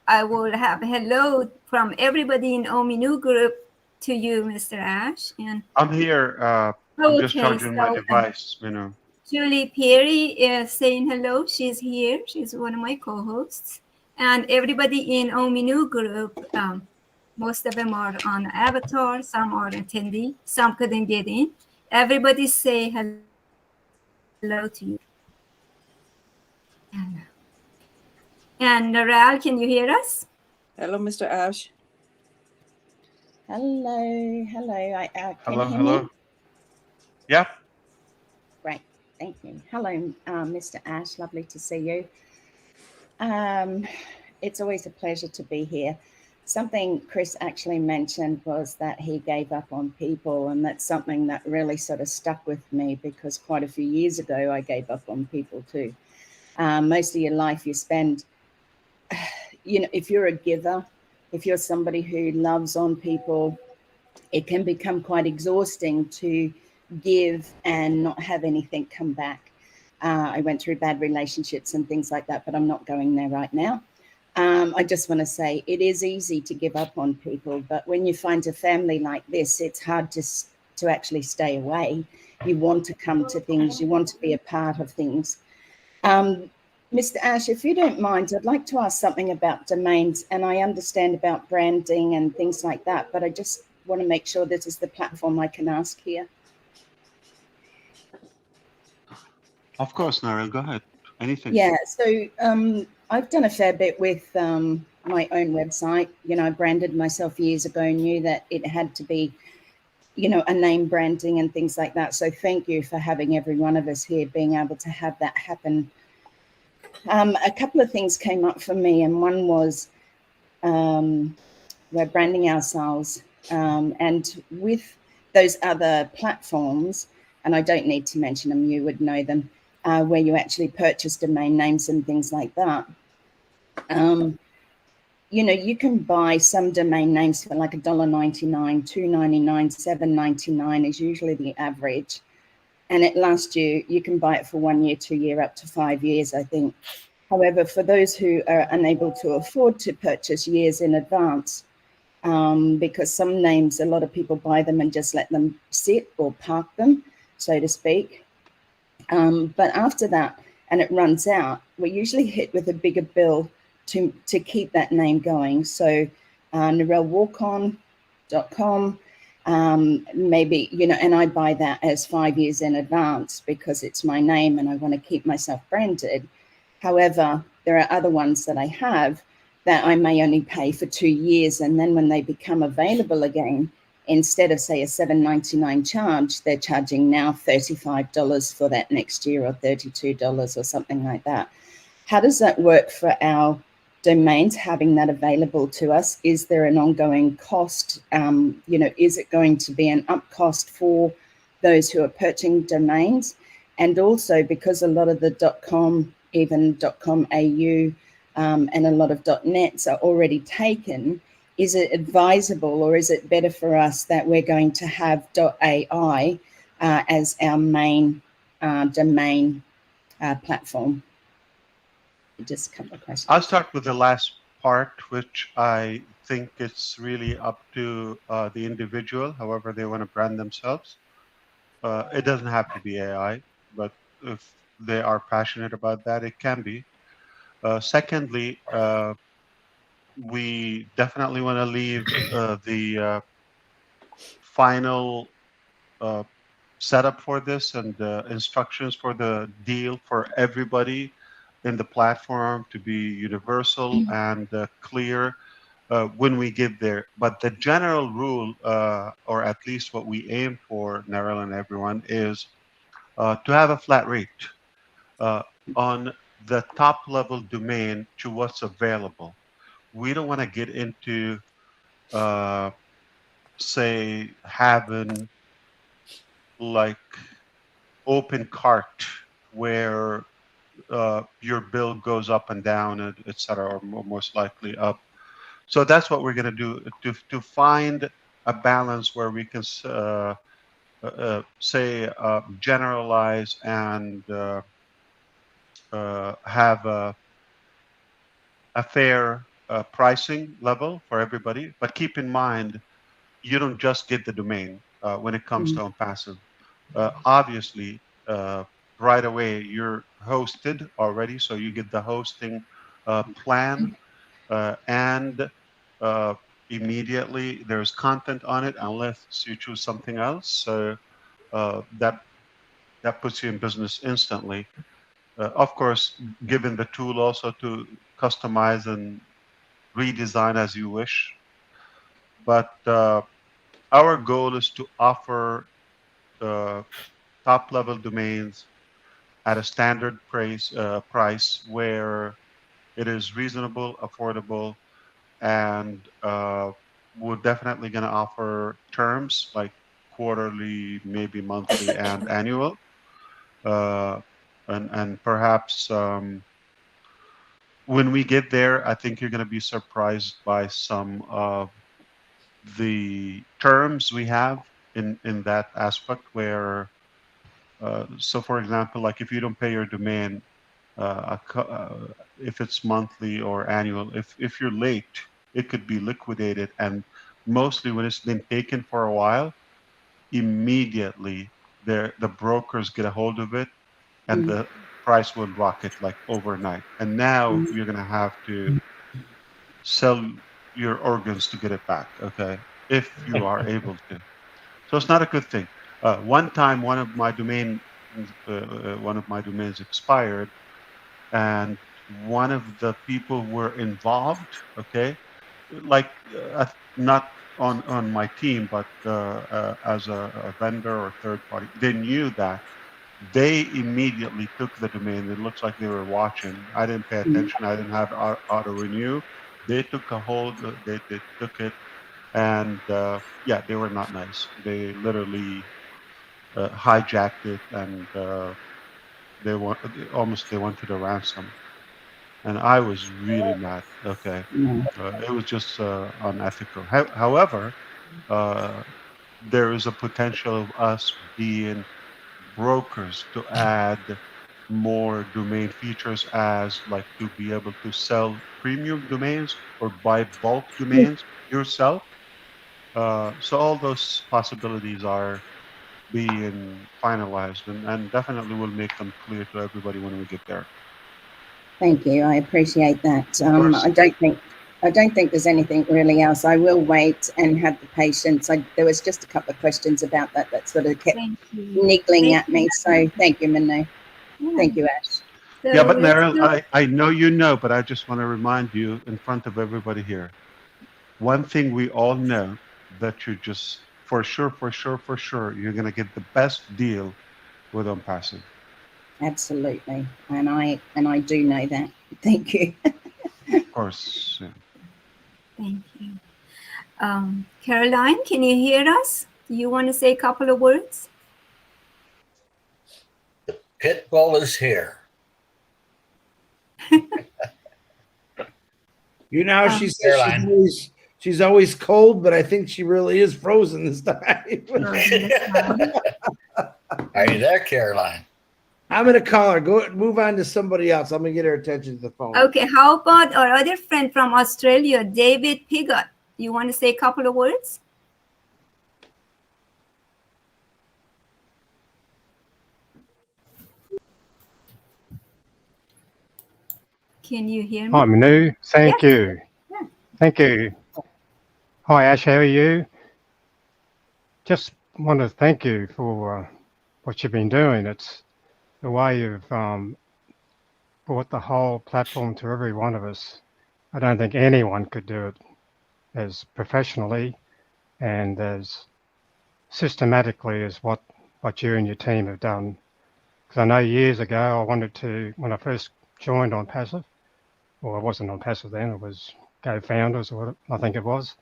I will have hello from everybody in OMINU group to you, Mr. Ash. And I'm here. I'm just okay, charging my so device, you know. Julie Perry is saying hello. She's here. She's one of my co-hosts. And everybody in Ominu group, most of them are on Avatar, some are attending, some couldn't get in. Everybody say hello to you. And Naral, can you hear us? Hello, Mr. Ash. Hello, hello. Can Hello, you hear hello. me? Yeah. Great, thank you. Hello, Mr. Ash. Lovely to see you. It's always a pleasure to be here. Something Chris actually mentioned was that he gave up on people, and that's something that really sort of stuck with me because quite a few years ago I gave up on people too. Most of your life you spend, you know, if you're a giver, if you're somebody who loves on people, it can become quite exhausting to give and not have anything come back. I went through bad relationships and things like that, but I'm not going there right now. I just want to say it is easy to give up on people, but when you find a family like this, it's hard to actually stay away. You want to come to things, you want to be a part of things. Mr. Ash, if you don't mind, I'd like to ask something about domains, and I understand about branding and things like that, but I just want to make sure this is the platform I can ask here. Of course, Narelle, go ahead. Anything. Yeah, so I've done a fair bit with my own website. You know, I branded myself years ago, knew that it had to be, you know, a name branding and things like that. So thank you for having every one of us here being able to have that happen. A couple of things came up for me, and one was we're branding ourselves, and with those other platforms, and I don't need to mention them, you would know them, where you actually purchase domain names and things like that. You know, you can buy some domain names for like $1.99, $2.99, $7.99 is usually the average. And it lasts you can buy it for 1 year, 2 year, up to 5 years, I think. However, for those who are unable to afford to purchase years in advance, because some names, a lot of people buy them and just let them sit or park them, so to speak. But after that, and it runs out, we're usually hit with a bigger bill to keep that name going. So narellewalkon.com, maybe, you know, and I buy that as 5 years in advance because it's my name and I want to keep myself branded. However, there are other ones that I have that I may only pay for 2 years, and then when they become available again, instead of say a $7.99 charge, they're charging now $35 for that next year, or $32 or something like that. How does that work for our domains, having that available to us? Is there an ongoing cost? You know, is it going to be an up cost for those who are purchasing domains? And also, because a lot of the .com, even .com.au, and a lot of .nets are already taken, is it advisable, or is it better for us that we're going to have .ai as our main domain platform? Just a couple of questions. I'll start with the last part, which I think it's really up to the individual, however they want to brand themselves. It doesn't have to be AI, but if they are passionate about that, it can be. Secondly, we definitely want to leave the final setup for this and instructions for the deal for everybody in the platform to be universal and clear when we get there. But the general rule, or at least what we aim for, Narelle and everyone, is to have a flat rate on the top level domain to what's available. We don't want to get into, say, having like open cart where your bill goes up and down, et cetera, or most likely up. So that's what we're going to do to find a balance where we can say generalize and have a fair pricing level for everybody. But keep in mind, you don't just get the domain when it comes to ONPASSIVE. Obviously, right away you're hosted already, so you get the hosting plan, and immediately there's content on it unless you choose something else. So that puts you in business instantly. Of course, given the tool also to customize and redesign as you wish. But our goal is to offer top level domains at a standard price where it is reasonable, affordable, and we're definitely going to offer terms like quarterly, maybe monthly, and annual. And perhaps when we get there, I think you're going to be surprised by some of the terms we have in that aspect where so for example, like if you don't pay your domain, if it's monthly or annual, if you're late, it could be liquidated. And mostly when it's been taken for a while, immediately the brokers get a hold of it and the price will rocket like overnight. And now you're going to have to sell your organs to get it back, okay, if you are able to. So it's not a good thing. One time, one of my domains expired, and one of the people were involved. Okay, like not on my team, but as a vendor or third party, they knew that. They immediately took the domain. It looks like they were watching. I didn't pay attention. I didn't have auto renew. They took a hold. They took it, and yeah, they were not nice. They literally hijacked it, and they wanted a ransom, and I was really mad. Okay, it was just unethical. However, there is a potential of us being brokers to add more domain features, as like to be able to sell premium domains or buy bulk domains yourself. So all those possibilities are being finalized, and definitely we'll make them clear to everybody when we get there. Thank you. I appreciate that. I don't think there's anything really else. I will wait and have the patience. There was just a couple of questions about that sort of kept niggling at me. So thank you, Manu. Thank you, Ash. Yeah, but Meryl, I know you know, but I just want to remind you in front of everybody here. One thing we all know, that you just for sure, you're going to get the best deal with ONPASSIVE. Absolutely, and I do know that. Thank you. Of course. Yeah. Thank you. Caroline, can you hear us? Do you want to say a couple of words? The pit bull is here. You know, she says she's always cold, but I think she really is frozen this time. Are you there, Caroline? I'm gonna call her. Go move on to somebody else. I'm gonna get her attention to the phone. Okay, how about our other friend from Australia, David Piggott? You want to say a couple of words? Can you hear me? Hi, Manu. Thank Yes. you. Yeah. Thank you. Hi, Ash. How are you? Just want to thank you for what you've been doing. It's the way you've brought the whole platform to every one of us. I don't think anyone could do it as professionally and as systematically as what you and your team have done. Because I know years ago I wanted to, when I first joined ONPASSIVE, or I wasn't ONPASSIVE then, it was GoFounders, or what I think it was.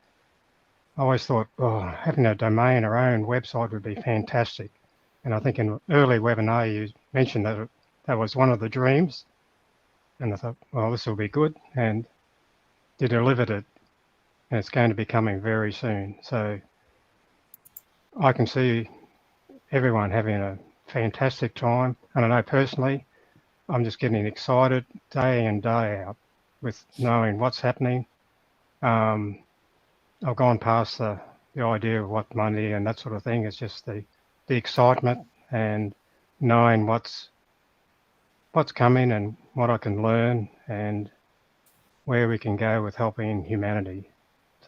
I always thought, oh, having a domain, our own website would be fantastic. And I think in an early webinar you mentioned that that was one of the dreams. And I thought, well, this will be good. And you delivered it. And it's going to be coming very soon. So I can see everyone having a fantastic time. And I know personally, I'm just getting excited day in, day out with knowing what's happening. I've gone past the the idea of what money and that sort of thing. It's just the excitement and knowing what's coming and what I can learn and where we can go with helping humanity.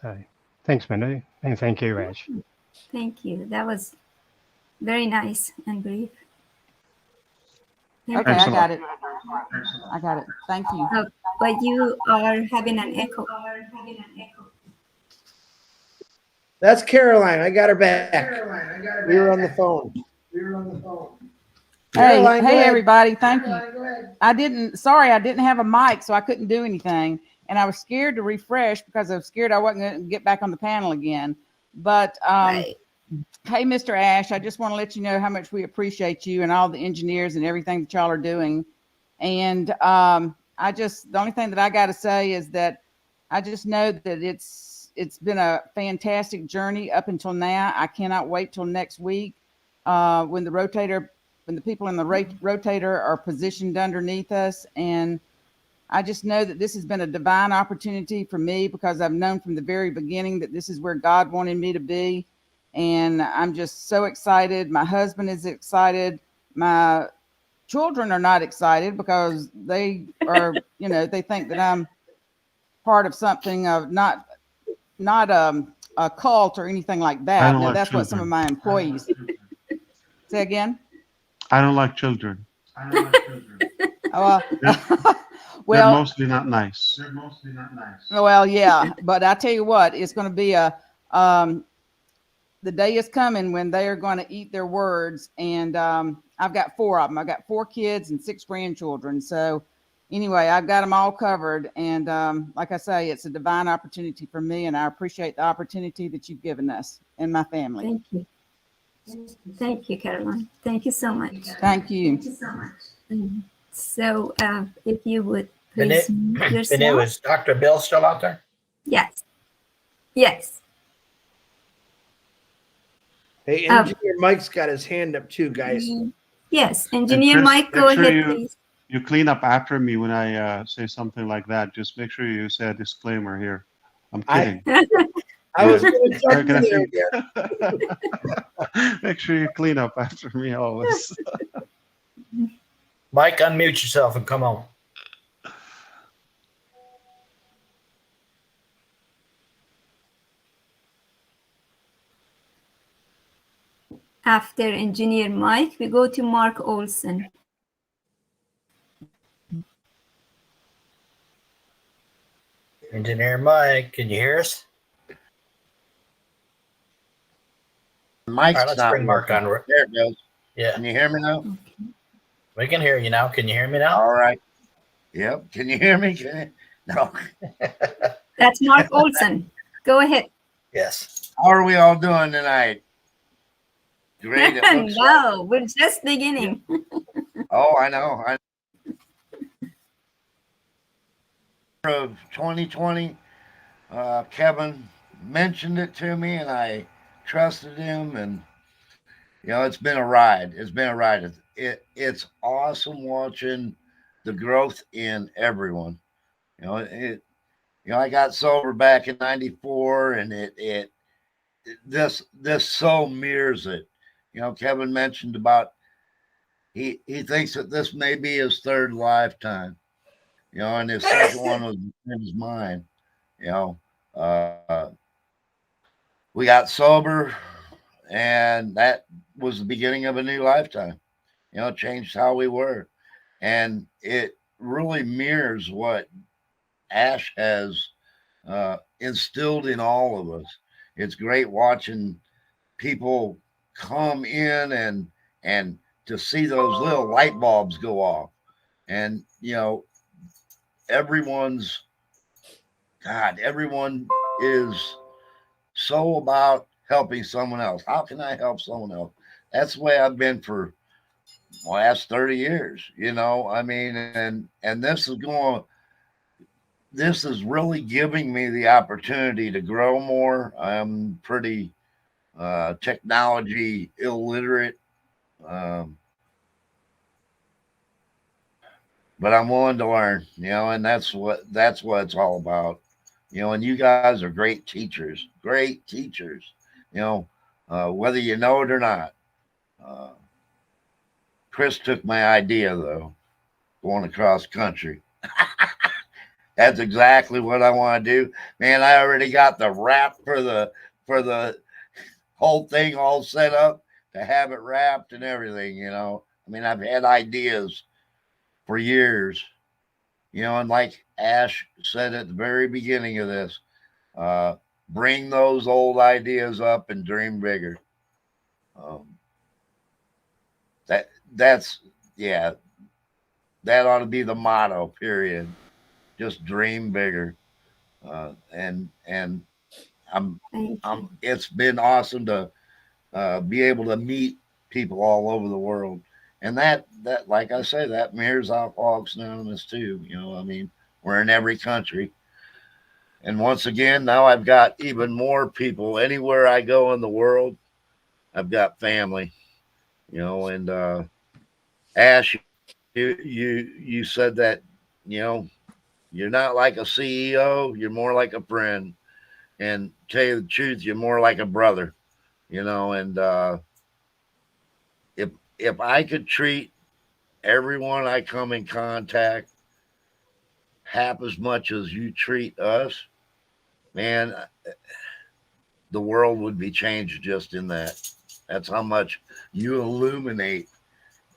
So thanks, Manu, and thank you, Ash. Thank you. That was very nice and brief. Okay, I got it. I got it. Thank you. But you are having an echo. That's Caroline. I got her back. We were on the phone. Caroline, Hey, everybody. Thank you. Sorry, I didn't have a mic, so I couldn't do anything. And I was scared to refresh because I was scared I wasn't going to get back on the panel again. But hey, Mr. Ash, I just want to let you know how much we appreciate you and all the engineers and everything that y'all are doing. And the only thing that I got to say is that I just know that it's been a fantastic journey up until now. I cannot wait till next week when the people in the rotator are positioned underneath us. And I just know that this has been a divine opportunity for me because I've known from the very beginning that this is where God wanted me to be. And I'm just so excited. My husband is excited. My children are not excited because they are, they think that I'm part of something of not a cult or anything like that. Now, that's what some of my employees say again. I don't like children. Well, they're mostly not nice. Well, yeah, but I tell you what, it's going to be the day is coming when they are going to eat their words. And I've got 4 of them. I've got 4 kids and 6 grandchildren. So anyway, I've got them all covered. And like I say, it's a divine opportunity for me. And I appreciate the opportunity that you've given us and my family. Thank you. Thank you, Caroline. Thank you so much. Thank you. Thank you so much. So if you would please mute yourself. Manu, is Dr. Bill still out there? Yes. Yes. Hey, Engineer Mike's got his hand up too, guys. Yes, Engineer Mike, go ahead, please. You clean up after me when I say something like that. Just make sure you say a disclaimer here. I'm kidding. I was going to jump in there again. Make sure you clean up after me always. Mike, unmute yourself and come on. After Engineer Mike, we go to Mark Olson. Engineer Mike, can you hear us? Mike's All right, let's not bring Mark on. There it goes. Yeah. Can you hear me now? We can hear you now. Can you hear me now? All right. Yep. Can you hear me? No. That's Mark Olson. Go ahead. Yes. How are we all doing tonight? Great. No, we're just beginning. Oh, I know. Of 2020, Kevin mentioned it to me, and I trusted him, and it's been a ride. It's been a ride. It's awesome watching the growth in everyone. I got sober back in '94, and this so mirrors it. Kevin mentioned about he thinks that this may be his 3rd lifetime. And his 2nd one was in his mind. We got sober, and that was the beginning of a new lifetime. It changed how we were. And it really mirrors what Ash has instilled in all of us. It's great watching people come in and to see those little light bulbs go off. And, everyone is so about helping someone else. How can I help someone else? That's the way I've been for the last 30 years, and this is really giving me the opportunity to grow more. I'm pretty technology illiterate, but I'm willing to learn, and that's what it's all about. And you guys are great teachers, You know, whether you know it or not. Chris took my idea though, going across country. That's exactly what I want to do. Man, I already got the wrap for the whole thing all set up to have it wrapped and everything, you know. I mean, I've had ideas for years, you know, and like Ash said at the very beginning of this, bring those old ideas up and dream bigger. That's yeah, that ought to be the motto. Period. Just dream bigger, and it's been awesome to be able to meet people all over the world, and that like I say, that mirrors Alcoholics Anonymous too. You know, I mean, we're in every country, and once again, now I've got even more people anywhere I go in the world. I've got family, you know, and Ash, you said that, you know, you're not like a CEO, you're more like a friend. And tell you the truth, you're more like a brother, you know. And if I could treat everyone I come in contact half as much as you treat us, man, the world would be changed just in that. That's how much you illuminate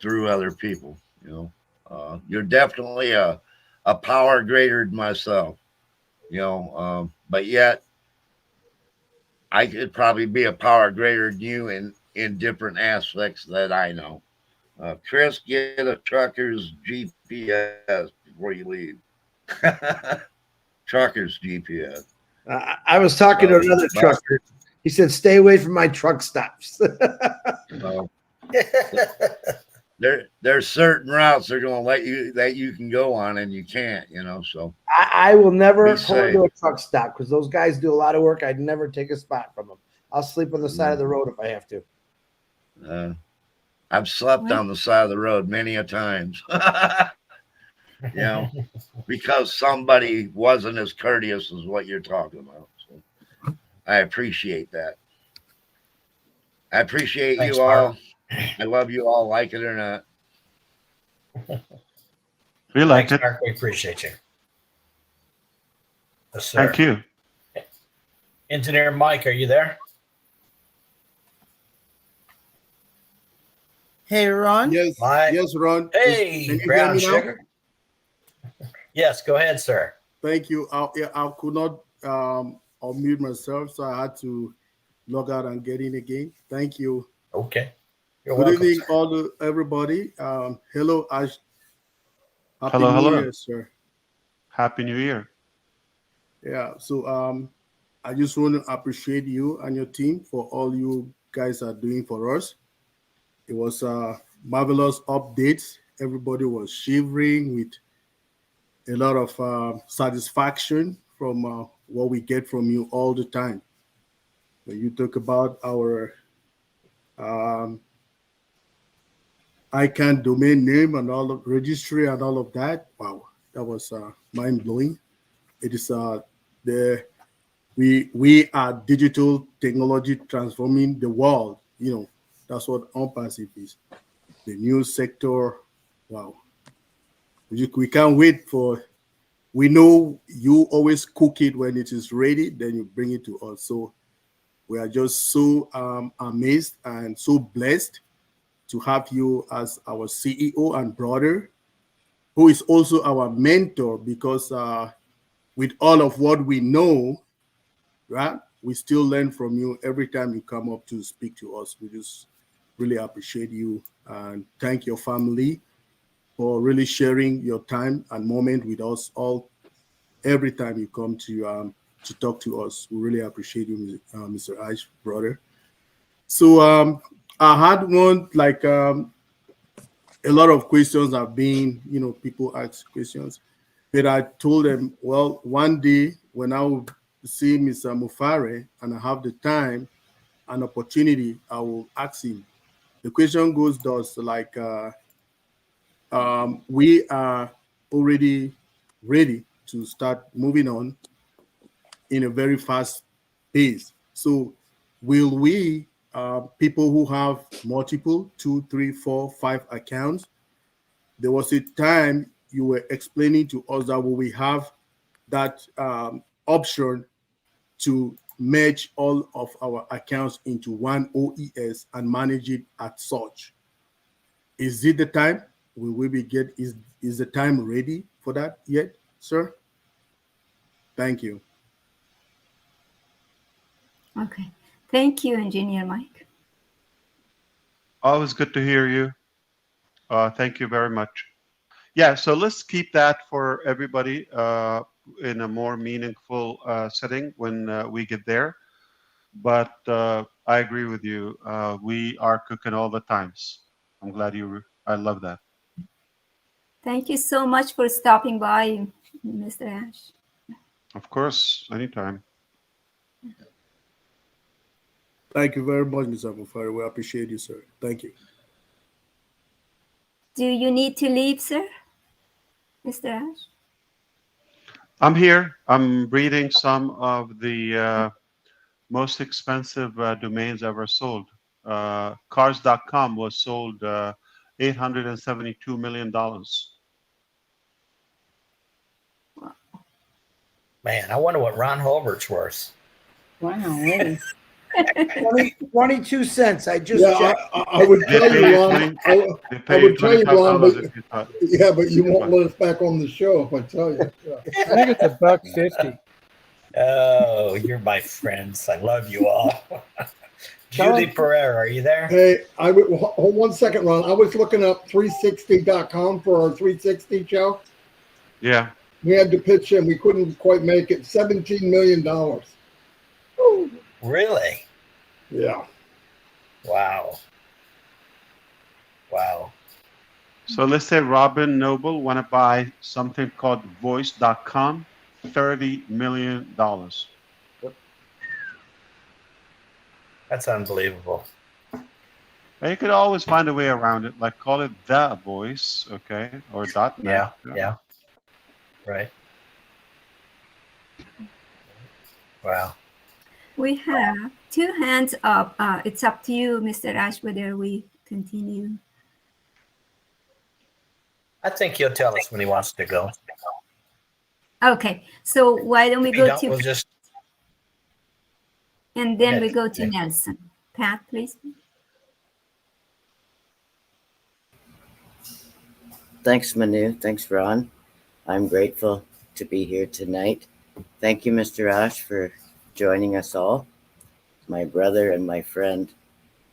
through other people, you know. You're definitely a power greater than myself, you know, but yet I could probably be a power greater than you in different aspects that I know. Chris, get a trucker's GPS before you leave. Trucker's GPS. I was talking to another trucker. He said, "Stay away from my truck stops." There's certain routes they're going to let you that you can go on and you can't, you know. So I will never pull into a truck stop because those guys do a lot of work. I'd never take a spot from them. I'll sleep on the side of the road if I have to. I've slept on the side of the road many a times, you know, because somebody wasn't as courteous as what you're talking about. So I appreciate that. I appreciate you all. Mark. I love you all, like it or not. We like it. Mark, we appreciate you. Yes, sir. Thank you. Engineer Mike, are you there? Hey, Ron. Yes, Mike. Yes, Ron. Hey, brown sugar. Yes, go ahead, sir. Thank you. I could not unmute myself, so I had to log out and get in again. Thank you. Okay. You're Good welcome, evening, everybody. Hello, Ash. Happy Hello, New hello. Year, sir. Happy New Year. Yeah. So I just want to appreciate you and your team for all you guys are doing for us. It was marvelous updates. Everybody was shivering with a lot of satisfaction from what we get from you all the time. When you talk about our ICANN domain name and all of registry and all of that, wow, that was mind blowing. It is we are digital technology transforming the world. You know, that's what ONPASSIVE is. The news sector, wow. We can't wait for. We know you always cook it when it is ready, then you bring it to us. So we are just so amazed and so blessed to have you as our CEO and brother, who is also our mentor, because with all of what we know, right, we still learn from you every time you come up to speak to us. We just really appreciate you and thank your family for really sharing your time and moment with us all every time you come to talk to us. We really appreciate you, Mr. Ash, brother. So I had one, like a lot of questions have been, you know, people ask questions, but I told them, well, one day when I will see Mr. MUFAREH and I have the time and opportunity, I will ask him. The question goes thus, like, we are already ready to start moving on in a very fast pace. So will we, people who have multiple, 2, 3, 4, 5 accounts, there was a time you were explaining to us that we have that option to merge all of our accounts into one OES and manage it as such. Is it the time? Will we be is the time ready for that yet, sir? Thank you. Okay. Thank you, Engineer Mike. Always good to hear you. Thank you very much. Yeah, so let's keep that for everybody in a more meaningful setting when we get there. But I agree with you. We are cooking all the times. I'm glad I love that. Thank you so much for stopping by, Mr. Ash. Of course, anytime. Thank you very much, Mr. MUFAREH. We appreciate you, sir. Thank you. Do you need to leave, sir? Mr. Ash? I'm here. I'm reading some of the most expensive domains ever sold. Cars.com was sold $872 million. Man, I wonder what Ron Holbert's worth. Wow. 22 cents. I just checked. I would tell you, Ron. I would tell you, Ron, but yeah, but you won't let us back on the show if I tell you. I think it's $1.50. Oh, you're my friends. I love you all. Julie Pereira, are you there? Hey, hold 1 second, Ron. I was looking up 360.com for our 360 show. Yeah. We had to pitch in. We couldn't quite make it. $17 million. Ooh, really? Yeah. Wow. So let's say Robin Noble want to buy something called voice.com, $30 million. That's unbelievable. And you could always find a way around it, like call it The Voice, okay, or .net. Yeah. Right. Wow. We have 2 hands up. It's up to you, Mr. Ash, whether we continue. I think he'll tell us when he wants to go. Okay, so why don't we go to... We'll just... And then we go to Nelson. Pat, please. Thanks, Manu. Thanks, Ron. I'm grateful to be here tonight. Thank you, Mr. Ash, for joining us all, my brother and my friend.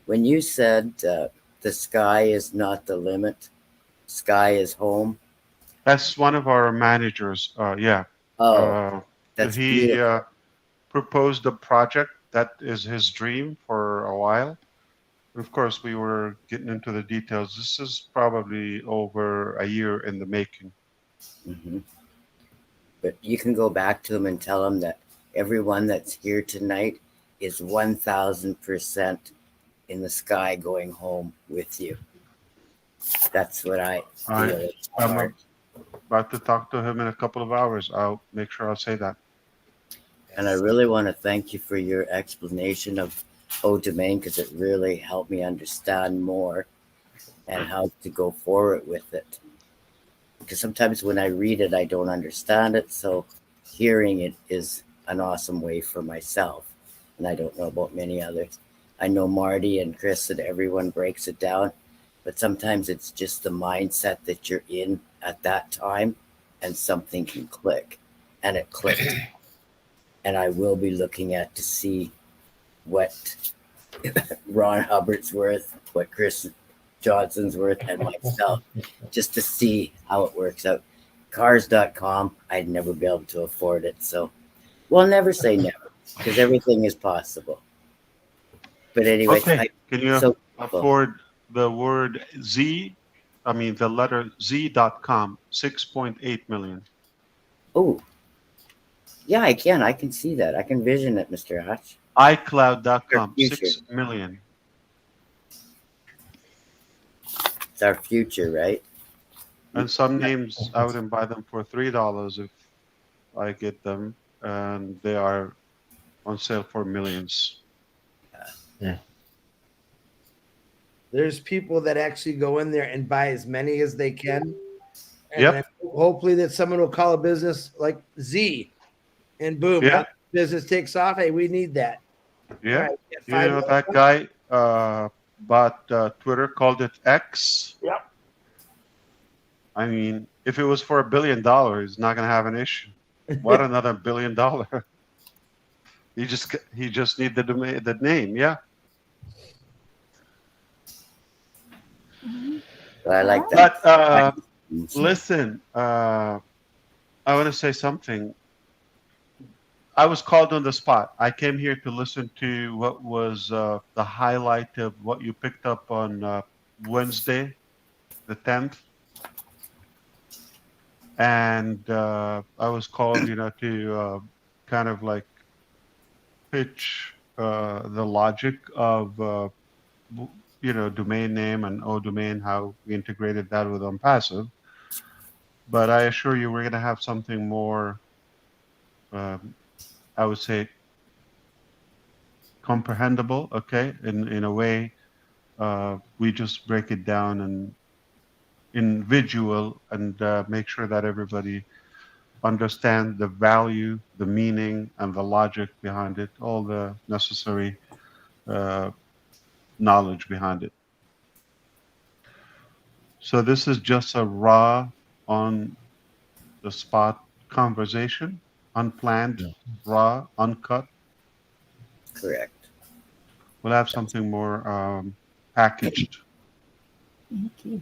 When you said the sky is not the limit, sky is home. That's one of our managers. Yeah. That's he proposed a project that is his dream for a while. Of course, we were getting into the details. This is probably over a year in the making. Mm-hmm. But you can go back to him and tell him that everyone that's here tonight is 1,000% in the sky going home with you. That's what I feel. I'm about to talk to him in a couple of hours. I'll make sure I'll say that. And I really want to thank you for your explanation of O-Domain, because it really helped me understand more and how to go forward with it. Because sometimes when I read it, I don't understand it. So hearing it is an awesome way for myself. And I don't know about many others. I know Marty and Chris and everyone breaks it down, but sometimes it's just the mindset that you're in at that time and something can click. And it clicked. And I will be looking at to see what Ron Hubbard's worth, what Chris Johnson's worth, and myself, just to see how it works out. Cars.com, I'd never be able to afford it. So we'll never say never, because everything is possible. But anyway, okay. Can you afford the word Z? I mean, the letter Z.com, 6.8 million. Oh, yeah, I can. I can see that. I can vision it, Mr. Hatch. iCloud.com, 6 million. It's our future, right? And some names, I wouldn't buy them for $3 if I get them, and they are on sale for millions. Yeah. There's people that actually go in there and buy as many as they can. And Yep. then hopefully that someone will call a business like Z and boom, Yeah. once the business takes off, hey, we need that. Yeah. All right, get You 5 know, million that bucks. guy bought Twitter, called it X. Yep. I mean, if it was for $1 billion, he's not going to have an issue. What another $1 billion? He just need the domain, the name. Yeah. I like that. But listen, I want to say something. I was called on the spot. I came here to listen to what was the highlight of what you picked up on Wednesday, the 10th. And I was called, to kind of like pitch the logic of, domain name and domain, how we integrated that with ONPASSIVE. But I assure you, we're going to have something more, I would say, comprehensible, okay, in a way. We just break it down and in visual and make sure that everybody understand the value, the meaning, and the logic behind it, all the necessary knowledge behind it. So this is just a raw, on the spot conversation, unplanned, raw, uncut. Correct. We'll have something more packaged. Thank you.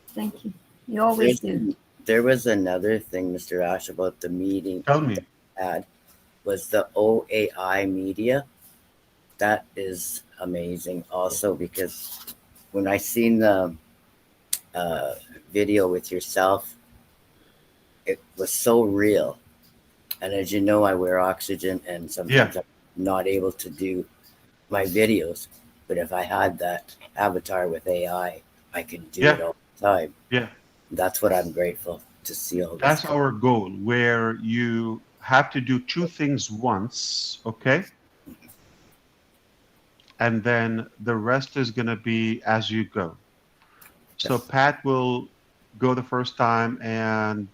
Thank you. You always do. There was another thing, Mr. Ash, about the meeting. Tell me. Had was the OAI media. That is amazing also, because when I seen the video with yourself, it was so real. And as you know, I wear oxygen and sometimes I'm not able to do my videos. But if I had that avatar with AI, I could do it all the time. Yeah. That's what I'm grateful to see all this. That's our goal, where you have to do two things once, okay? And then the rest is going to be as you go. So Pat will go the first time and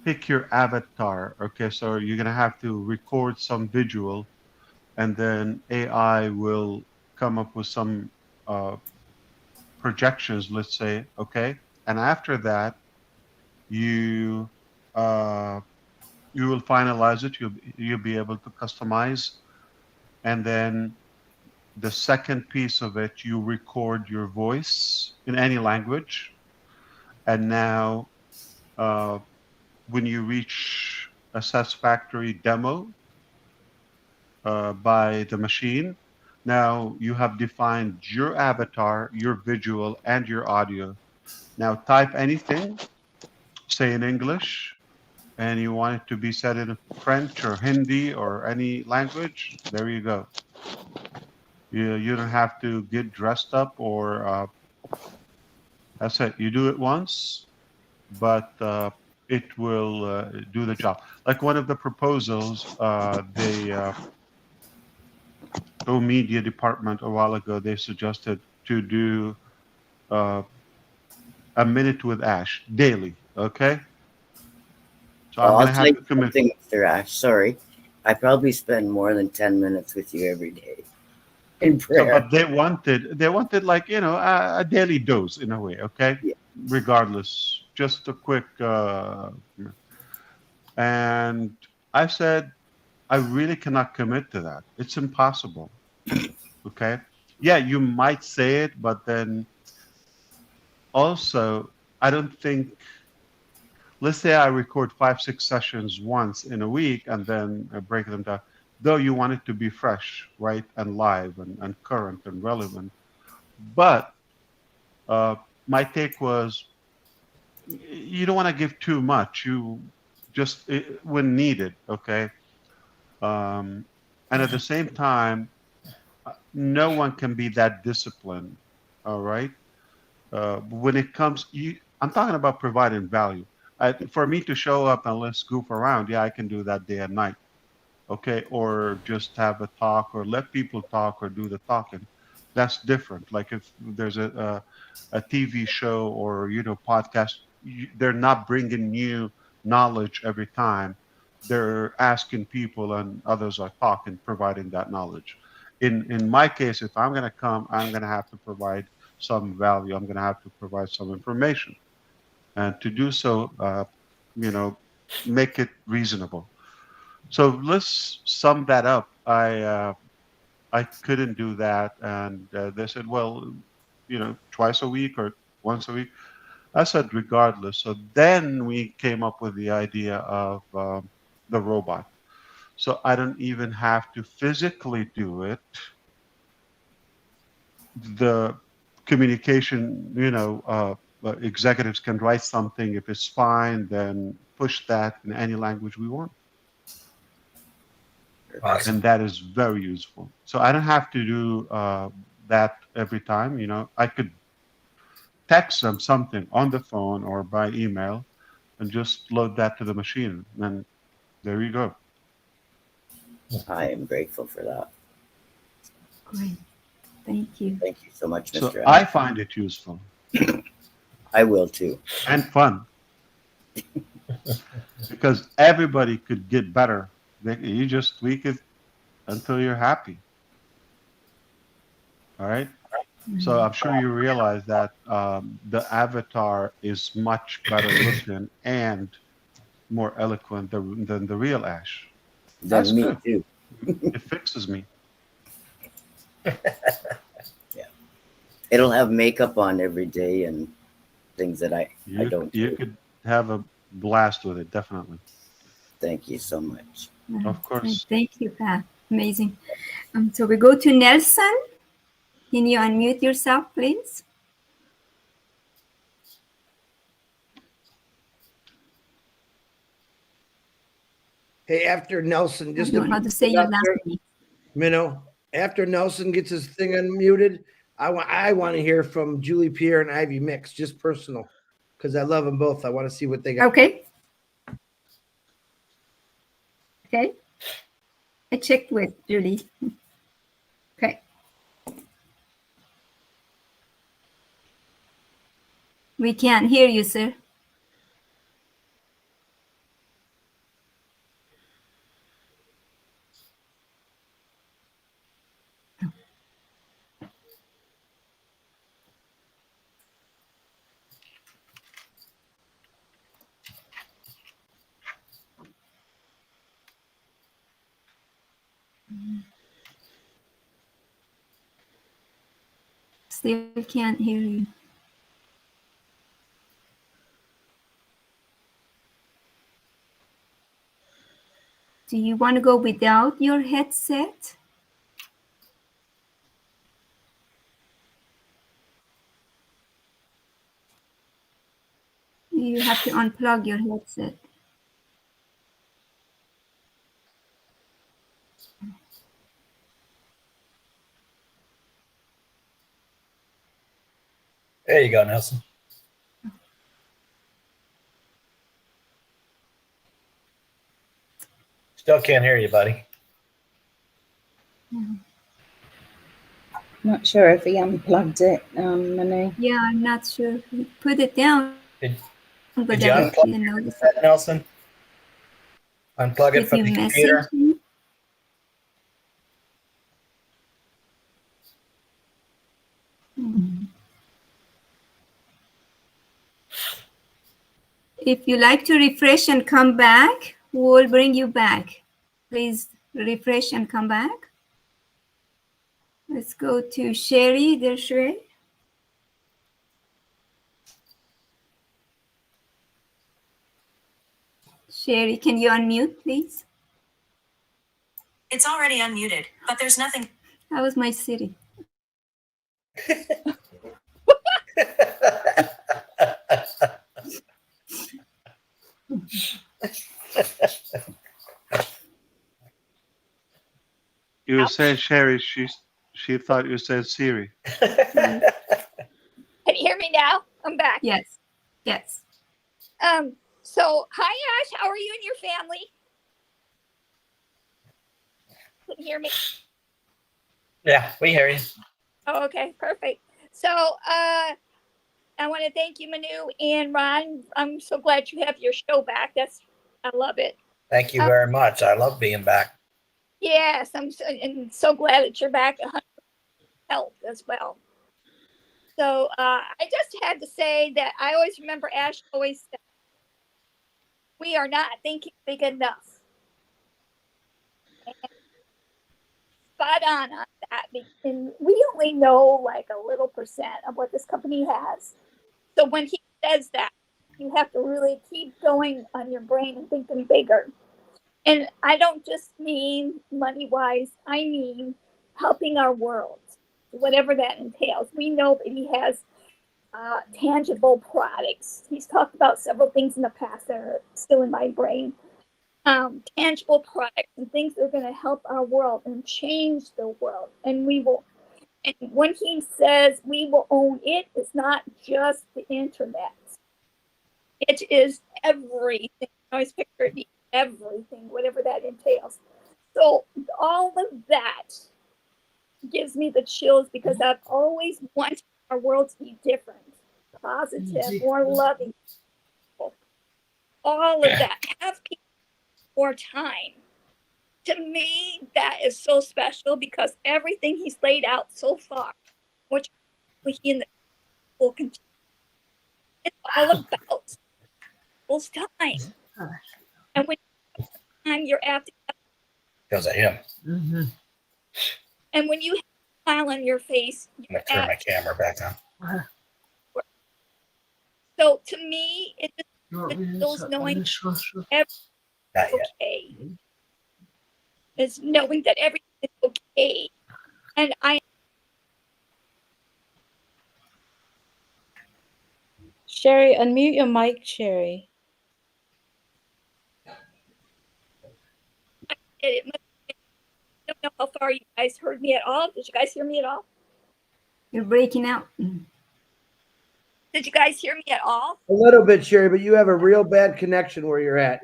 pick your avatar, okay? So you're going to have to record some visual, and then AI will come up with some projections, let's say, okay? And after that, you will finalize it. You'll be able to customize, and then the second piece of it, you record your voice in any language. And now, when you reach a satisfactory demo by the machine, now you have defined your avatar, your visual, and your audio. Now type anything, say in English, and you want it to be said in French or Hindi or any language, there you go. You don't have to get dressed up or that's it. You do it once, but it will do the job. Like one of the proposals, the media department a while ago, they suggested to do a minute with Ash daily. Okay. So I'm I'll gonna tell have you to commit. something, Mr. Ash. Sorry, I probably spend more than 10 minutes with you every day in prayer. So, but they wanted like a daily dose in a way. Okay. Yeah. Regardless, just a quick. And I said, I really cannot commit to that. It's impossible. Okay. Yeah, you might say it, but then also, I don't think. Let's say I record 5-6 sessions once in a week and then I break them down. Though you want it to be fresh, right, and live and current and relevant. But my take was, you don't want to give too much. You just when needed, okay. And at the same time, no one can be that disciplined. All right. When it comes, I'm talking about providing value. For me to show up and let's goof around, yeah, I can do that day and night. okay, or just have a talk or let people talk or do the talking. That's different. Like if there's a TV show or podcast, they're not bringing new knowledge every time. They're asking people and others are talking, providing that knowledge. In my case, if I'm going to come, I'm going to have to provide some value. I'm going to have to provide some information, and to do so, make it reasonable. So let's sum that up. I couldn't do that, and they said, well, twice a week or once a week. I said, regardless. So then we came up with the idea of the robot. So I don't even have to physically do it. The communication, executives can write something. If it's fine, then push that in any language we want. Awesome. And that is very useful. So I don't have to do that every time. I could text them something on the phone or by email and just load that to the machine. And there you go. I am grateful for that. Great. Thank you. Thank you so much, So Mr. I find it useful. I will too. And fun. Because everybody could get better. You just tweak it until you're happy. All right? So I'm sure you realize that the avatar is much better looking and more eloquent than the real Ash. That's Me good. too. It fixes me. Yeah. It'll have makeup on every day and things that I don't You do. could have a blast with it, definitely. Thank you so much. Of course. Thank you, Pat. Amazing. So we go to Nelson. Can you unmute yourself, please? Hey, after Nelson, just I don't know how to say your last name. After Nelson gets his thing unmuted, I want to hear from Julie Pierre and Ivy Mix, just personal, because I love them both. I want to see what they got. Okay. Okay. I checked with Julie. Okay. We can't hear you, sir. Still can't hear you. Do you want to go without your headset? You have to unplug your headset. There you go, Nelson. Still can't hear you, buddy. Not sure if he unplugged it, Manu. Yeah, I'm not sure. We put it down. Did but you I unplug didn't notice that, Nelson? Unplug it Did from you the message computer? me? If you like to refresh and come back, we'll bring you back. Please refresh and come back. Let's go to Sherry. There's Sherry. Sherry, can you unmute, please? It's already unmuted, but there's nothing. That was my city. You were saying Sherry, she thought you said Siri. Can you hear me now? I'm back. Yes. Yes. So hi Ash, how are you and your family? can hear me? Yeah, we hear you. Oh, okay, perfect. So I want to thank you, Manu and Ron. I'm so glad you have your show back. I love it. Thank you very much. I love being back. Yes, I'm so glad that you're back. 100% health as well. So I just had to say that I always remember Ash always said, we are not thinking big enough. And spot on that. And we only know like a little percent of what this company has. So when he says that, you have to really keep going on your brain and thinking bigger. And I don't just mean money-wise. I mean helping our world, whatever that entails. We know that he has tangible products. He's talked about several things in the past that are still in my brain. Tangible products and things that are going to help our world and change the world. And we will. And when he says we will own it, it's not just the internet. It is everything. I always picture it being everything, whatever that entails. So all of that gives me the chills because I've always wanted our world to be different, positive, more loving. All of that. Have people more time. To me, that is so special because everything he's laid out so far, which he in the will continue. It's all about people's time. And when time you're after Because of him. Mm-hmm. And when you have a smile on your face, I'm gonna turn my camera back on. So to me, it just feels knowing everything's okay. It's knowing that everything is okay. And Sherry, unmute your mic, Sherry. I don't know how far you guys heard me at all. Did you guys hear me at all? You're breaking out. Did you guys hear me at all? A little bit, Sherry, but you have a real bad connection where you're at.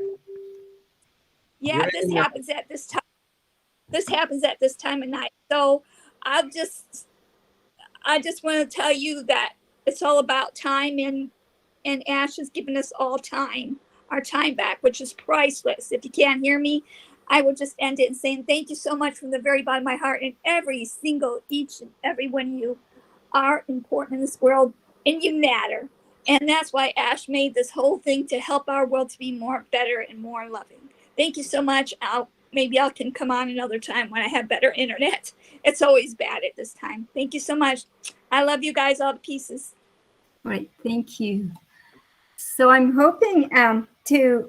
Yeah, this happens at this time. This happens at this time of night. So I just want to tell you that it's all about time, and Ash has given us all time, our time back, which is priceless. If you can't hear me, I will just end it and saying thank you so much from the very bottom of my heart. And each and every one of you are important in this world, and you matter. And that's why Ash made this whole thing to help our world to be more better and more loving. Thank you so much. Maybe I can come on another time when I have better internet. It's always bad at this time. Thank you so much. I love you guys all to pieces. Right. Thank you. So I'm hoping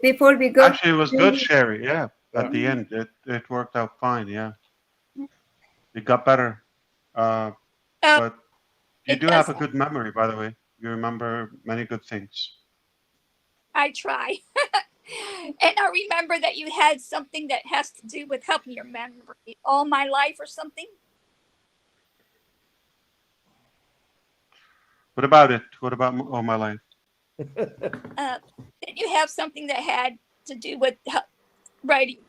before we go. Actually, it was good, Sherry. Yeah. At the end, it worked out fine. Yeah. It got better. But you do have a good memory, by the way. You remember many good things. I try. And I remember that you had something that has to do with helping your memory all my life or something. What about it? What about all my life? Did you have something that had to do with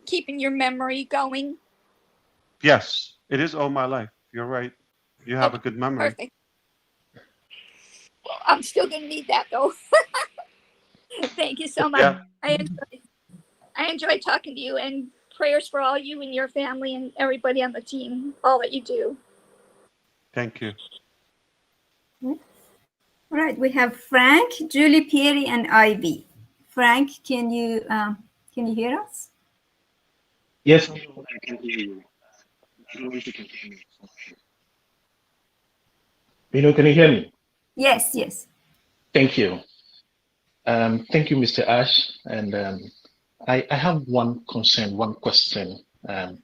keeping your memory going? Yes, it is all my life. You're right. You have a good memory. Perfect. Well, I'm still going to need that, though. Thank you so much. Yeah. I enjoy talking to you, and prayers for all you and your family and everybody on the team, all that you do. Thank you. All right, we have Frank, Julie, Perry, and Ivy. Frank, can you hear us? Yes, I can hear you. I don't know if you can hear me. Can you hear me? Yes, yes. Thank you. Thank you, Mr. Ash. And I have one concern, one question.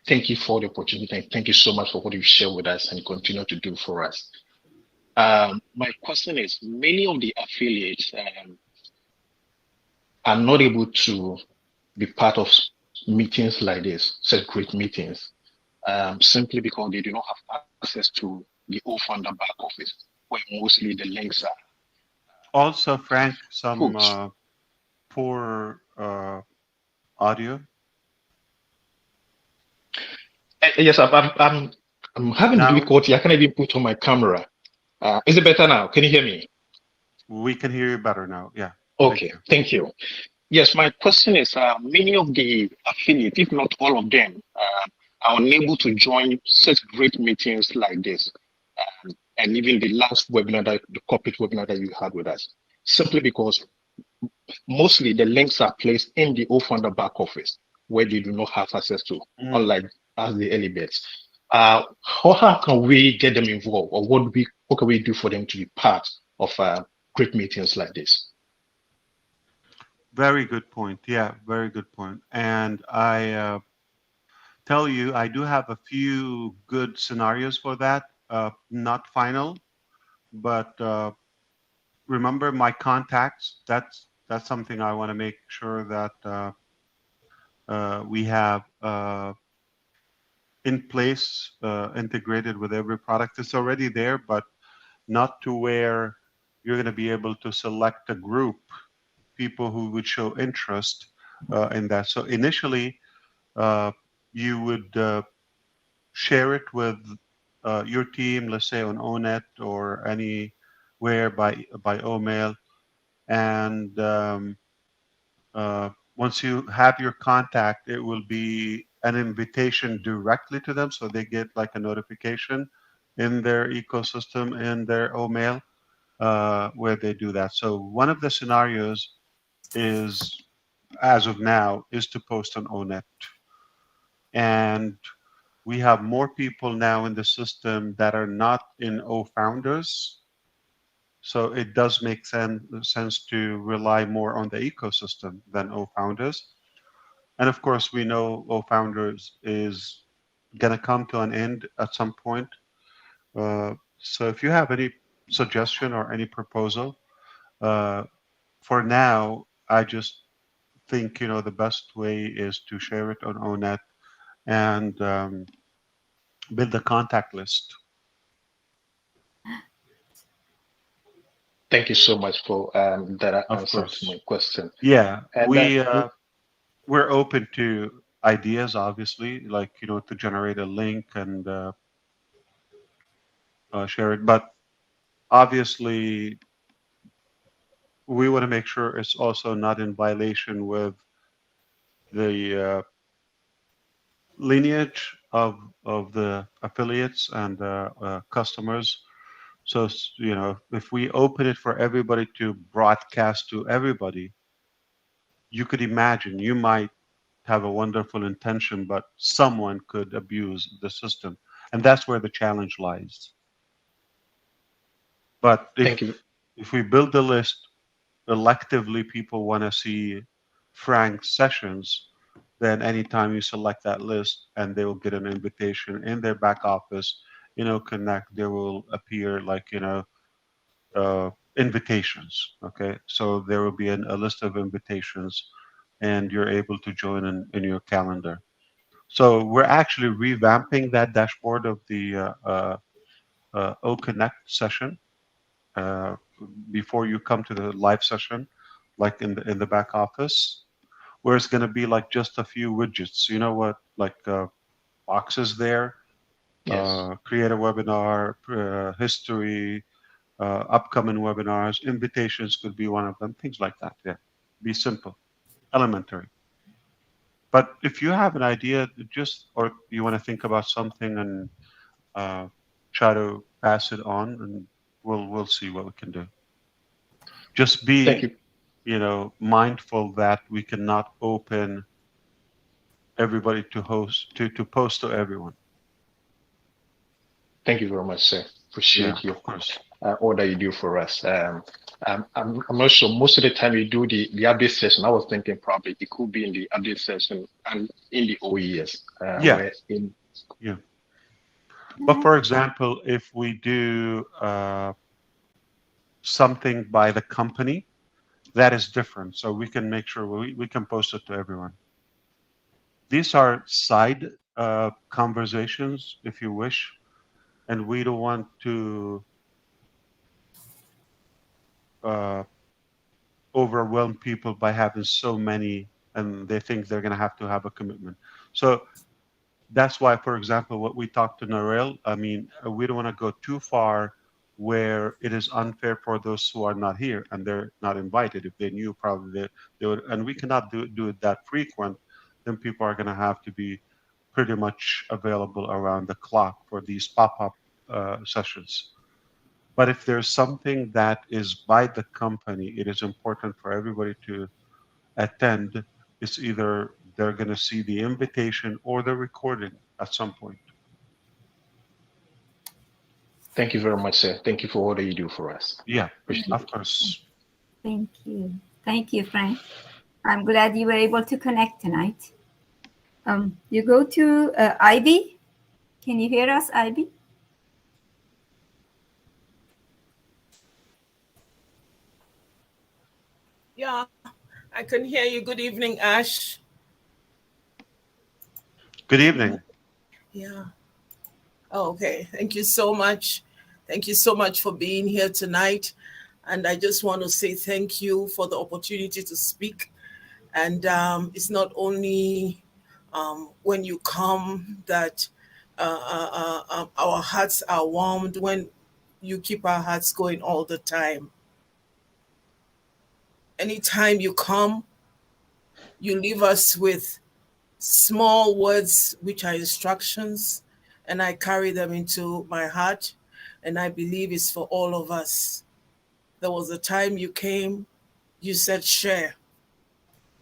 Thank you for the opportunity. And thank you so much for what you share with us and continue to do for us. My question is, many of the affiliates are not able to be part of meetings like this, such great meetings, simply because they do not have access to the O-Founder back office, where mostly the links are. Also, Frank, some poor audio. Yes, I'm having Now difficulty. I can't even put on my camera. Is it better now? Can you hear me? we can hear you better now. Yeah. Thank Okay, you. thank you. Yes, my question is, many of the affiliates, if not all of them, are unable to join such great meetings like this. And even the last webinar, the corporate webinar that you had with us, simply because mostly the links are placed in the O-Founder back office where they do not have access to, unlike as the early birds. How can we get them involved, or what can we do for them to be part of great meetings like this? Very good point. Yeah, very good point. And I tell you, I do have a few good scenarios for that. Not final, but remember my contacts. That's something I want to make sure that we have in place, integrated with every product. It's already there, but not to where you're going to be able to select a group, people who would show interest in that. So initially, you would share it with your team, let's say on ONET or anywhere by OMail, and once you have your contact, it will be an invitation directly to them, so they get like a notification in their ecosystem in their OMail where they do that. So one of the scenarios is, as of now, is to post on ONET, and we have more people now in the system that are not in O founders. So it does make sense to rely more on the ecosystem than O founders. And of course, we know O founders is going to come to an end at some point. So if you have any suggestion or any proposal, for now, I just think, the best way is to share it on ONET and build a contact list. Thank you so much for that Of answer to course. my question. Yeah, And we're open to ideas, obviously, like to generate a link and share it. But obviously, we want to make sure it's also not in violation with the lineage of the affiliates and customers. So if we open it for everybody to broadcast to everybody, you could imagine you might have a wonderful intention, but someone could abuse the system, and that's where the challenge lies. But thank you. if we build the list, electively people want to see Frank's sessions, then anytime you select that list and they will get an invitation in their back office, Connect, there will appear like, invitations. Okay. So there will be a list of invitations and you're able to join in your calendar. So we're actually revamping that dashboard of the O Connect session before you come to the live session, like in the back office, where it's going to be like just a few widgets. You know what, like boxes there, Yes. create a webinar, history, upcoming webinars, invitations could be one of them, things like that. Yeah, be simple, elementary. But if you have an idea, or you want to think about something and try to pass it on, and we'll see what we can do. Just Thank be, you. mindful that we cannot open everybody to post to everyone. Thank you very much, sir. Appreciate Yeah, you. of course. All that you do for us. I'm not sure. Most of the time you do the update session, I was thinking probably it could be in the update session and in the OES. Yeah. Yeah. But for example, if we do something by the company, that is different. So we can make sure we can post it to everyone. These are side conversations, if you wish, and we don't want to overwhelm people by having so many, and they think they're going to have a commitment. So that's why, for example, what we talked to Narelle, I mean, we don't want to go too far where it is unfair for those who are not here and they're not invited. If they knew, probably they would, and we cannot do it that frequent, then people are going to have to be pretty much available around the clock for these pop-up sessions. But if there's something that is by the company, it is important for everybody to attend. It's either they're going to see the invitation or the recording at some point. Thank you very much, sir. Thank you for all that you do for us. Yeah, Appreciate of it. course. Thank you. Thank you, Frank. I'm glad you were able to connect tonight. You go to Ivy. Can you hear us, Ivy? Yeah, I can hear you. Good evening, Ash. Good evening. Yeah. Oh, okay. Thank you so much. Thank you so much for being here tonight. And I just want to say thank you for the opportunity to speak. And it's not only when you come that our hearts are warmed, when you keep our hearts going all the time. Anytime you come, you leave us with small words which are instructions, and I carry them into my heart, and I believe it's for all of us. There was a time you came, you said share.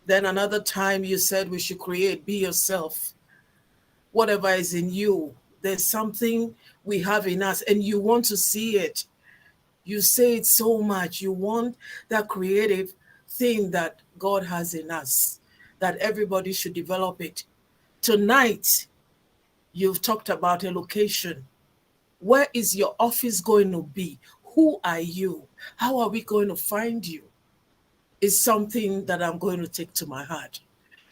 Then another time you said we should create, be yourself. Whatever is in you, there's something we have in us, and you want to see it. You say it so much. You want that creative thing that God has in us, that everybody should develop it. Tonight, you've talked about a location. Where is your office going to be? Who are you? How are we going to find you? Is something that I'm going to take to my heart.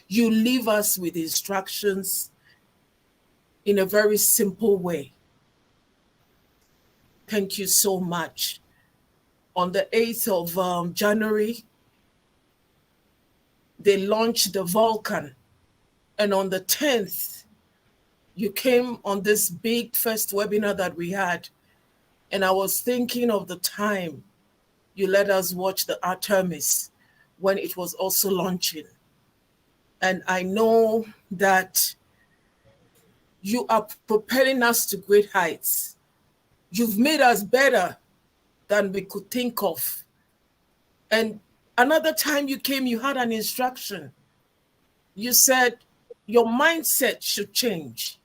You leave us with instructions in a very simple way. Thank you so much. On the 8th of January, they launched the Vulcan. And on the 10th, you came on this big first webinar that we had. And I was thinking of the time you let us watch the Artemis when it was also launching. And I know that you are propelling us to great heights. You've made us better than we could think of. And another time you came, you had an instruction. You said your mindset should change.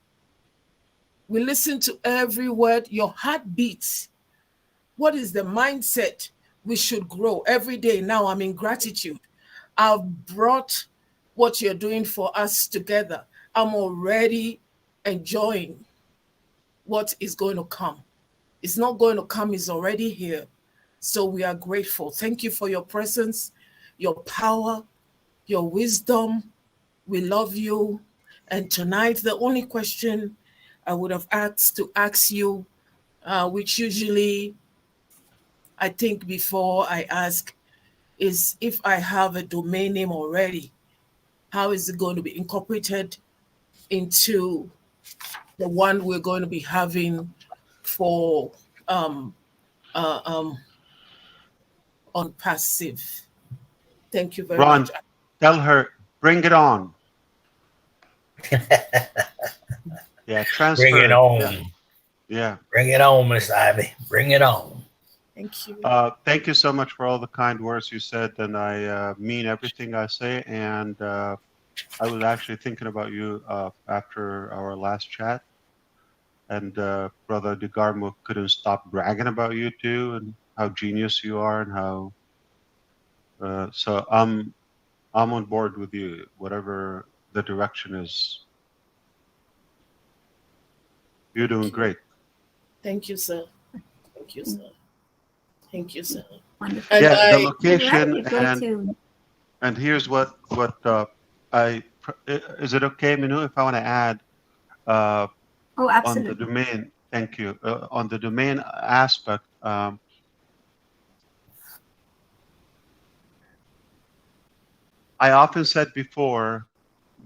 We listen to every word, your heart beats. What is the mindset we should grow every day? Now I'm in gratitude. I've brought what you're doing for us together. I'm already enjoying what is going to come. It's not going to come, it's already here. So we are grateful. Thank you for your presence, your power, your wisdom. We love you. And tonight, the only question I would have asked to ask you, which usually I think before I ask, is if I have a domain name already, how is it going to be incorporated into the one we're going to be having for ONPASSIVE? Thank you very Ron, much. tell her, bring it on. Yeah, transfer. Bring it on. Yeah. Yeah. Bring it on, Miss Ivy. Bring it on. Thank you. Thank you so much for all the kind words you said, and I mean everything I say. And I was actually thinking about you after our last chat, and Brother DeGarmo couldn't stop bragging about you too, and how genius you are, and how. So I'm on board with you, whatever the direction is. You're doing great. Thank you, sir. Thank you, sir. Thank you, sir. And yeah, the location and here's what is it okay, Minu, if I want to add on the domain? Thank you. On the domain aspect, I often said before,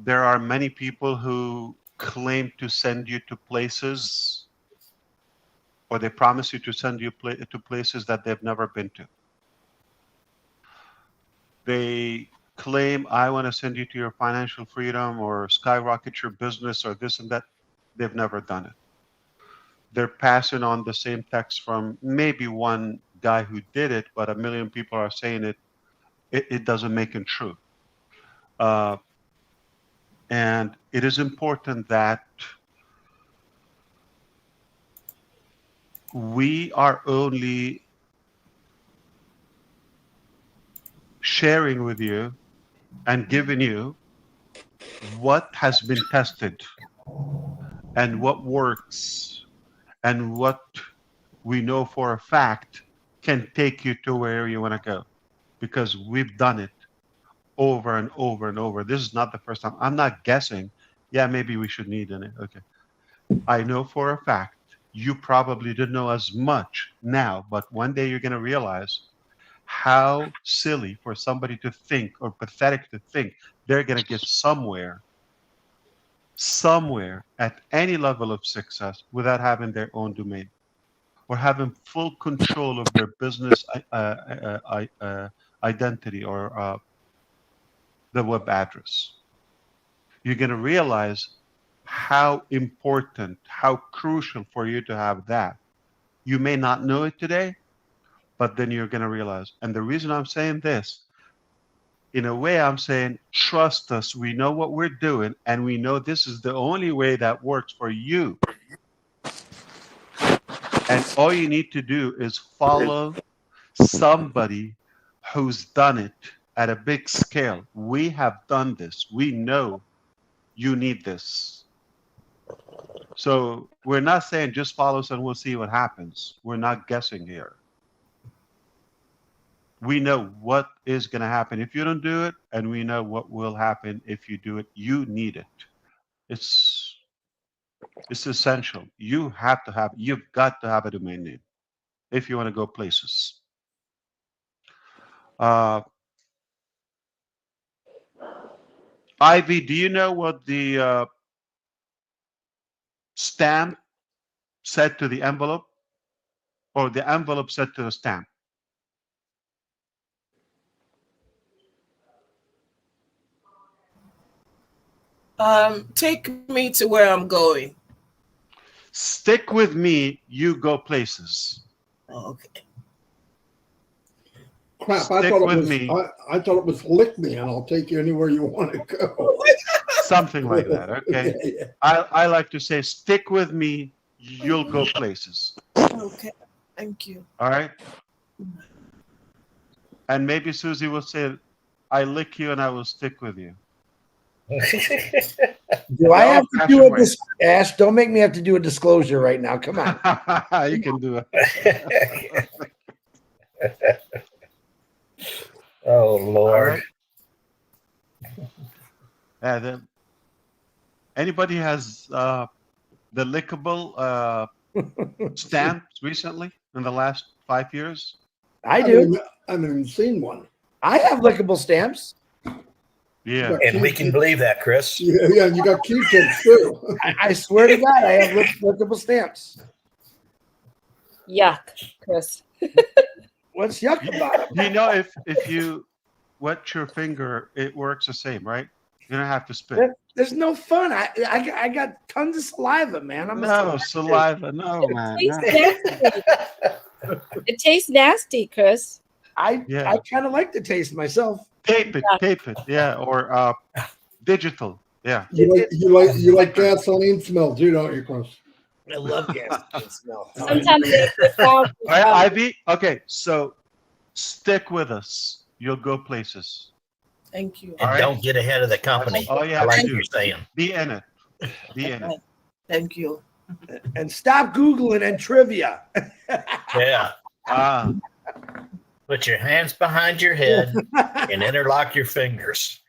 there are many people who claim to send you to places, or they promise you to send you to places that they've never been to. They claim, I want to send you to your financial freedom or skyrocket your business or this and that. They've never done it. They're passing on the same text from maybe one guy who did it, but a million people are saying it. It doesn't make it true. And it is important that we are only sharing with you and giving you what has been tested and what works and what we know for a fact can take you to where you want to go, because we've done it over and over and over. This is not the first time. I'm not guessing. Yeah, maybe we should need it. Okay. I know for a fact you probably didn't know as much now, but one day you're going to realize how silly for somebody to think, or pathetic to think, they're going to get somewhere at any level of success without having their own domain or having full control of their business identity or the web address. You're going to realize how important, how crucial for you to have that. You may not know it today, but then you're going to realize. And the reason I'm saying this, in a way, I'm saying, trust us. We know what we're doing, and we know this is the only way that works for you. And all you need to do is follow somebody who's done it at a big scale. We have done this. We know you need this. So we're not saying just follow us and we'll see what happens. We're not guessing here. We know what is going to happen if you don't do it, and we know what will happen if you do it. You need it. It's essential. You've got to have a domain name if you want to go places. Ivy, do you know what the stamp said to the envelope, or the envelope said to the stamp? Take me to where I'm going. Stick with me, you go places. Okay. Crap! Stick with me. I thought it was lick me, and I'll take you anywhere you want to go. Something like that. Okay. Yeah. I like to say, stick with me, you'll go places. Okay. Thank you. All right. And maybe Susie will say, I lick you and I will stick with you. Do I have to do it, Ash? Don't make me have to do a disclosure right now. Come on. You can do it. Oh, Lord. Right. Anybody has the lickable stamps recently in the last 5 years? I do. I haven't even seen one. I have lickable stamps. Yeah. And we can believe that, Chris. Yeah, you got Q-tips too. I swear to God, I have lickable stamps. Yuck, Chris. What's yuck about it? You know, if you wet your finger, it works the same, right? You don't have to spit. There's no fun. I got tons of saliva, man. No saliva. No, man. No. It tastes nasty, Chris. I kind of like the taste myself. Tape it, yeah, or digital, yeah. You like gasoline smell too, don't you, Chris? I love gasoline smell. Sometimes All right, Ivy. Okay, so stick with us. You'll go places. Thank you. And don't get ahead of the company. Oh yeah, I like you're saying. Be in it. Be in it. Thank you. And stop Googling and trivia. Yeah. Put your hands behind your head and interlock your fingers.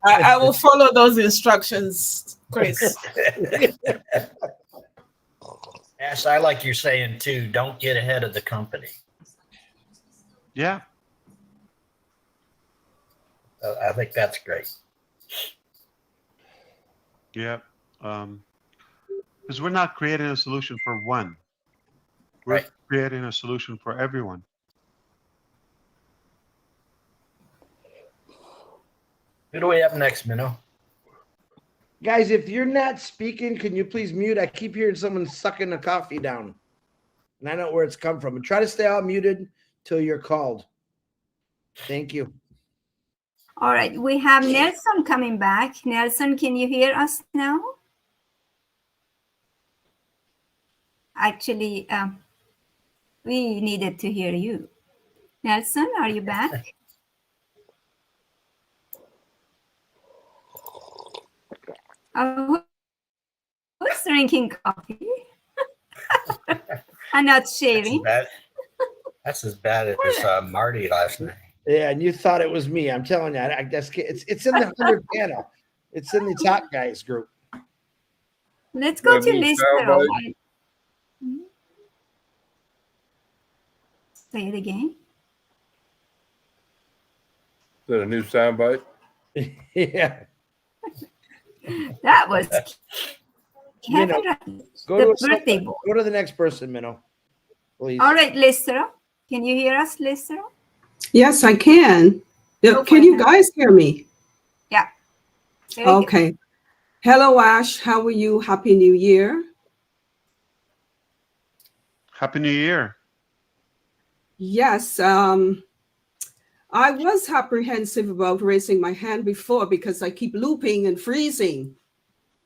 I will follow those instructions, Chris. Ash, I like you're saying too, don't get ahead of the company. Yeah. I think that's great. Yeah. Because we're not creating a solution for one. We're creating a solution for everyone. Who do we have next, Minnow? Guys, if you're not speaking, can you please mute? I keep hearing someone sucking the coffee down. And I know where it's come from. And try to stay all muted till you're called. Thank you. All right, we have Nelson coming back. Nelson, can you hear us now? Actually, we needed to hear you. Nelson, are you back? Who's drinking coffee? I'm not sharing. That's as bad as Marty last night. Yeah, and you thought it was me. I'm telling you, I guess it's in the 100 panel. It's in the top guys group. Let's go to Listero. Say it again. Is that a new soundbite? Yeah. That was Minnow, go to the next person, Minnow. Please. All right, Listero. Can you hear us, Listero? Yes, I can. Can you guys hear me? Yeah. Okay. Hello, Ash. How are you? Happy New Year. Happy New Year. Yes. I was apprehensive about raising my hand before because I keep looping and freezing.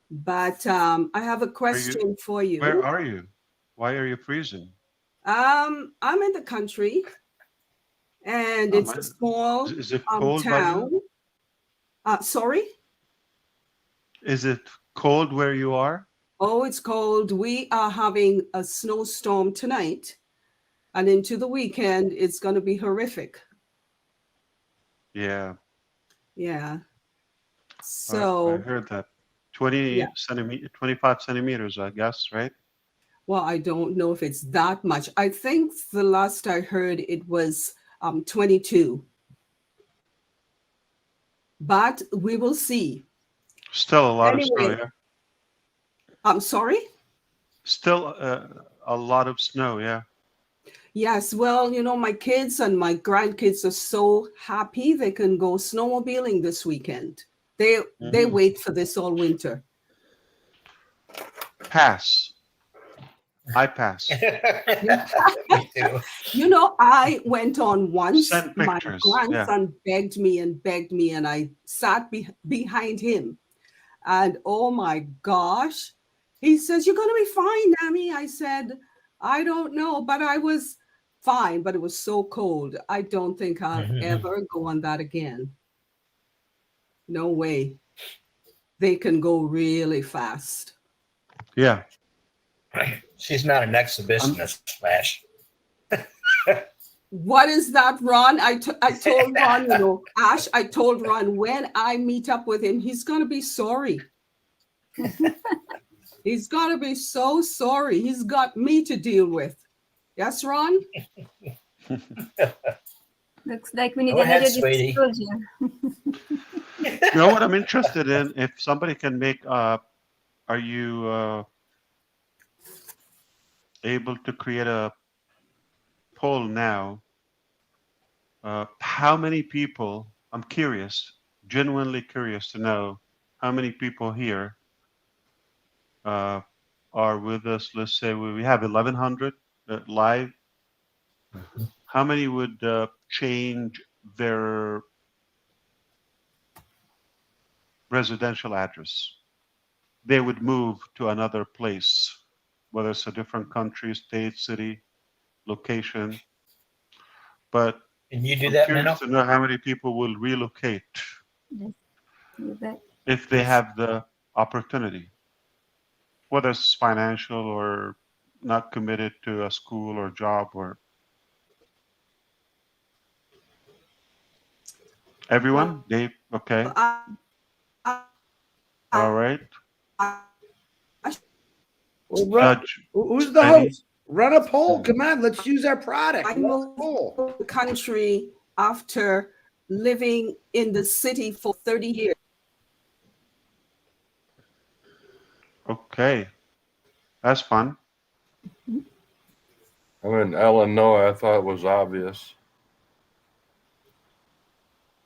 But I have a question for you. Where are you? Why are you freezing? I'm in the country, and it's a small is it cold town. Sorry? Is it cold where you are? Oh, it's cold. We are having a snowstorm tonight, and into the weekend, it's going to be horrific. Yeah. Yeah. So I heard that 25 centimeters, I guess, right? Well, I don't know if it's that much. I think the last I heard it was 22. But we will see. Still a lot of snow, yeah? I'm sorry? Still a lot of snow, yeah. Yes, well, you know, my kids and my grandkids are so happy they can go snowmobiling this weekend. They wait for this all winter. Pass. I pass. You know, I went on once. Send My pictures, grandson begged me, and I sat behind him. And oh my gosh, he says, "You're going to be fine, Nami." I said, "I don't know," but I was fine, but it was so cold. I don't think I'll ever go on that again. No way. They can go really fast. Yeah. She's not an exhibitionist, Flash. What is that, Ron? I told Ron, you know, Ash, I told Ron when I meet up with him, he's going to be sorry. He's going to be so sorry. He's got me to deal with. Yes, Ron? Looks like we need another disclosure. You know what I'm interested in? If somebody can make, are you able to create a poll now? How many people, I'm curious, genuinely curious to know how many people here are with us. Let's say we have 1,100 live. How many would change their residential address? They would move to another place, whether it's a different country, state, city, location. But can you do I'm that, curious Minnow? to know how many people will relocate if they have the opportunity, whether it's financial or not committed to a school or job or everyone. Dave, okay. All right. Well, who's the host? Run a poll. Come on, let's use our product. I moved to the country after living in the city for 30 years. Okay, that's fun. I'm in Illinois. I thought it was obvious.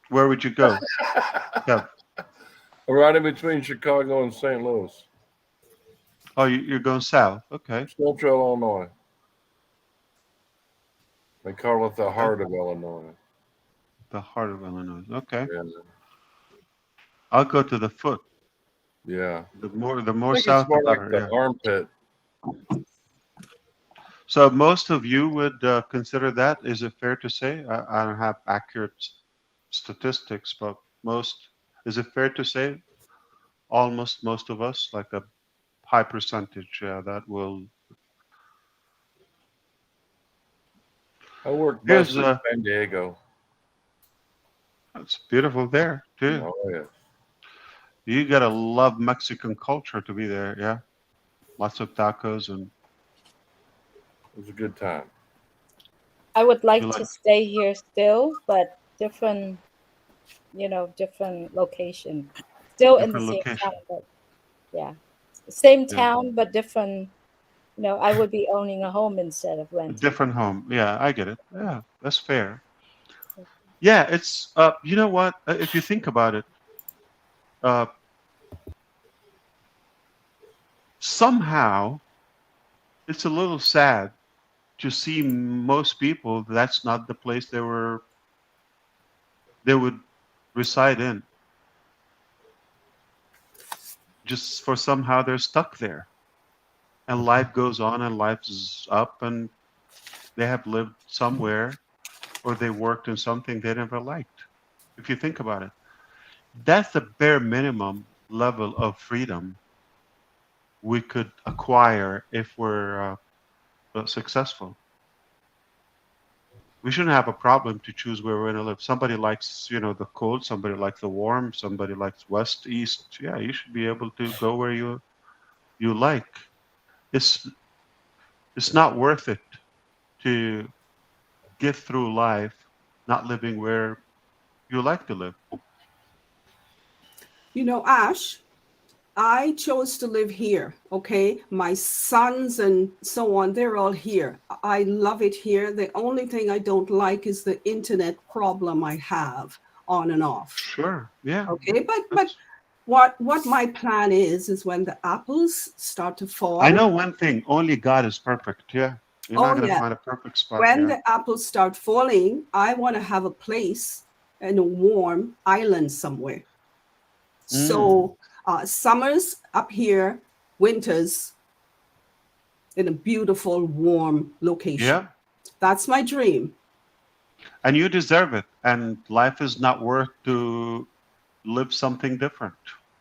Where would you go? Yeah. Right in between Chicago and St. Louis. Oh, you're going south. Okay. Central Illinois. They call it the heart of Illinois. The heart of Illinois. Okay. Yeah. I'll go to the foot. Yeah. The more I think it's south, the more like better. the Yeah. armpit. So most of you would consider that. Is it fair to say? I don't have accurate statistics, but is it fair to say almost most of us, like a high percentage, that will. I work best in San Diego. It's beautiful there too. Oh yeah. You gotta love Mexican culture to be there. Yeah, lots of tacos and. It was a good time. I would like to stay here still, but different, different location. Still in the same town, but yeah, same town, but different. I would be owning a home instead of renting. A different home. Yeah, I get it. Yeah, that's fair. Yeah, it's you know what? If you think about it, somehow it's a little sad to see most people that's not the place they would reside in. Just for somehow they're stuck there. And life goes on and life's up and they have lived somewhere or they worked in something they never liked. If you think about it, that's the bare minimum level of freedom we could acquire if we're successful. We shouldn't have a problem to choose where we're going to live. Somebody likes, the cold, somebody likes the warm, somebody likes west, east. Yeah, you should be able to go where you like. It's not worth it to get through life not living where you like to live. Ash, I chose to live here, okay? My sons and so on, they're all here. I love it here. The only thing I don't like is the internet problem I have on and off. Sure, yeah. Okay, but what my plan is when the apples start to fall. I know one thing, only God is perfect, yeah. You're not going to find a perfect spot. When the apples start falling, I want to have a place in a warm island somewhere. So summers up here, winters in a beautiful, warm location. Yeah. That's my dream. And you deserve it. And life is not worth to live something different.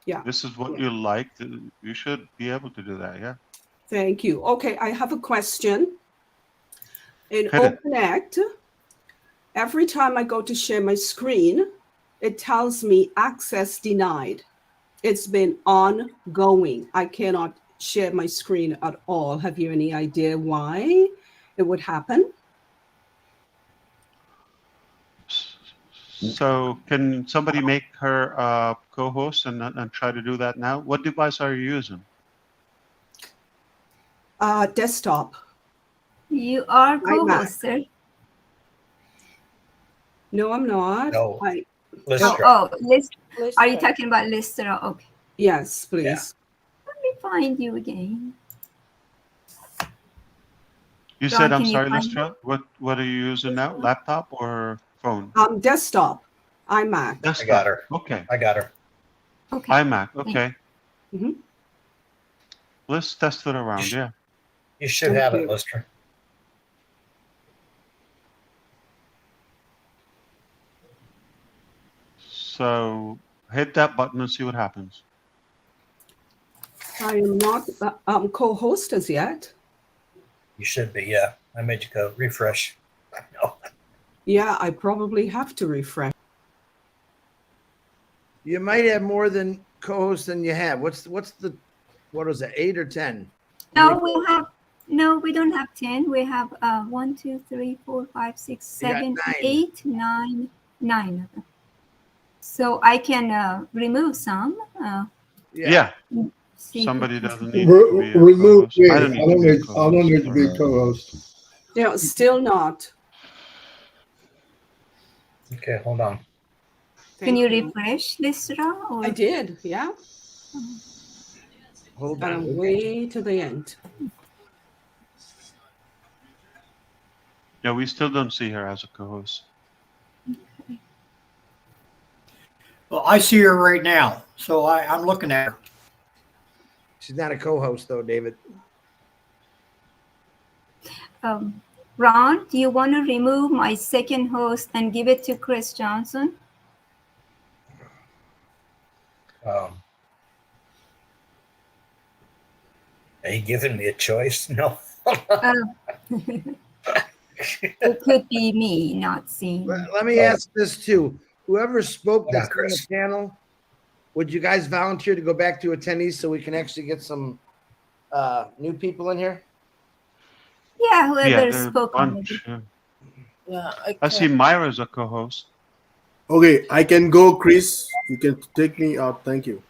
Yeah. This is what you like. You should be able to do that, yeah. Thank you. Okay, I have a question. In OpenAct, every time I go to share my screen, it tells me access denied. It's been ongoing. I cannot share my screen at all. Have you any idea why it would happen? So can somebody make her co-host and try to do that now? What device are you using? Desktop. You are co-host, sir. No, I'm not. No. List. Are you talking about Lister? Okay. Yes, please. Yeah. Let me find you again. You said, I'm sorry, Listra, what are you using now? Laptop or phone? Desktop. iMac. Desktop. I got her. Okay. I got her. Okay. iMac. Okay. Mm-hmm. Let's test it around. Yeah. You should have it, Lister. So hit that button and see what happens. I am not co-host as yet. You should be, yeah. I made you go refresh. No. Yeah, I probably have to refresh. You might have more than co-hosts than you have. What was it, 8 or 10? No, we don't have 10. We have 1, 2, 3, 4, 5, 6, 7, 8, 9 of them. So I can remove some. Yeah. somebody doesn't need to be a Remove co-host. me. I don't need to be a co-host. I don't need to be co-host. Yeah, still not. Okay, hold on. Can you refresh, Lisra? Or? I did, yeah. Hold and on. I'm way to the end. Yeah, we still don't see her as a co-host. Well, I see her right now, so I'm looking at her. She's not a co-host though, David. Ron, do you want to remove my second host and give it to Chris Johnson? Are you giving me a choice? No. It could be me not seeing. Let me ask this too. Whoever spoke that's on the Chris. panel, would you guys volunteer to go back to attendees so we can actually get some new people in here? Yeah, whoever Yeah, spoke a on bunch, it. yeah. Yeah, I see Myra's a co-host. Okay, I can go, Chris. You can take me out. Thank you.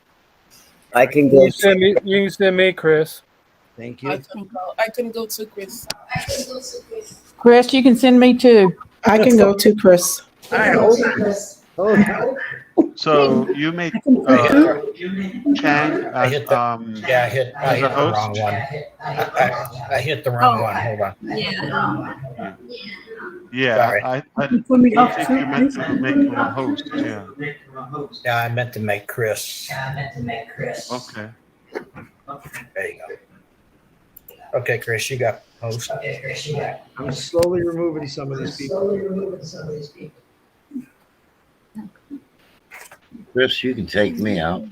I can You go. can send me, Chris. Thank I can go to Chris. Chris, you can send me too. I can go to Chris. All right, hold on. Hold on. So you made Chang as, I hit as a the host? wrong one. I hit the wrong one. Hold on. Yeah, wrong one. Yeah, Sorry. I don't think you meant to make him a host. Yeah. Yeah, I meant to make Chris. Okay. There you go. Okay, Chris, you got host. I'm slowly removing some of these people. Chris, you can take me out.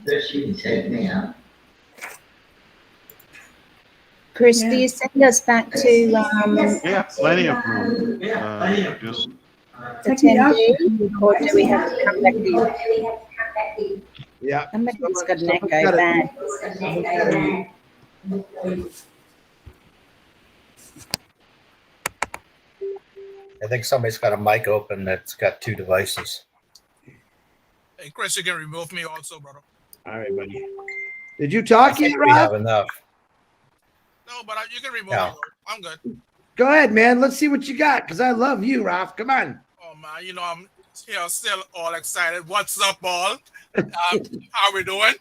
Chris, do you send us back to Yeah, plenty of room. Just attendee, or do we have to come back to you? Yeah. Somebody's got an Someone's echo got bad. I think somebody's got a mic open that's got two devices. Hey, Chris, you can remove me also, brother. All right, buddy. Did you talk yet, We have Rob? enough. No, but you can remove No. me. Though. I'm good. Go ahead, man. Let's see what you got, because I love you, Ralph. Come on. Oh, man, you know, I'm still all excited. What's up, all? How we doing?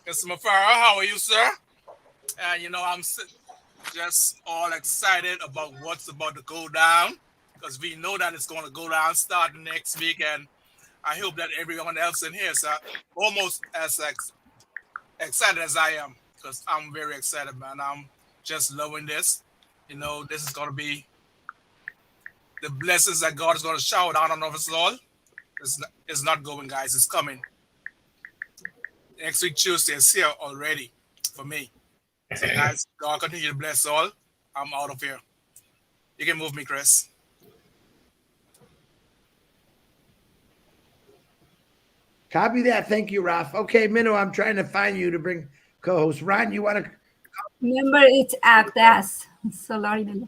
Mr. MUFAREH, how are you, sir? And, you know, I'm just all excited about what's about to go down, because we know that it's going to go down starting next week, and I hope that everyone else in here is almost as excited as I am, because I'm very excited, man. I'm just loving this. You know, this is going to be the blessings that God is going to shower down on us all. It's not going, guys. It's coming. Next week, Tuesday, is here already for me. So, guys, God continue to bless all. I'm out of here. You can move me, Chris. Copy that. Thank you, Ralph. Okay, Minnow, I'm trying to find you to bring co-host. Ron, you want to? Remember, it's act as. So, Lori Miller.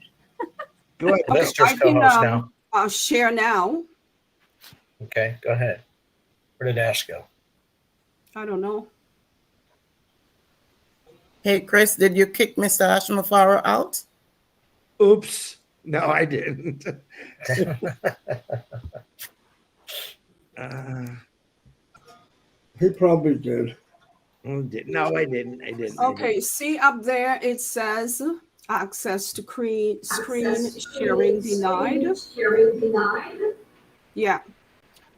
Go ahead. Okay, Lester's I can co-host now. Share now. Okay, go ahead. Where did Ash go? I don't know. Hey, Chris, did you kick Mr. MUFAREH out? Oops. No, I didn't. He probably did. No, I didn't. I didn't. Okay, see up there, it says access to screen sharing denied. Yeah,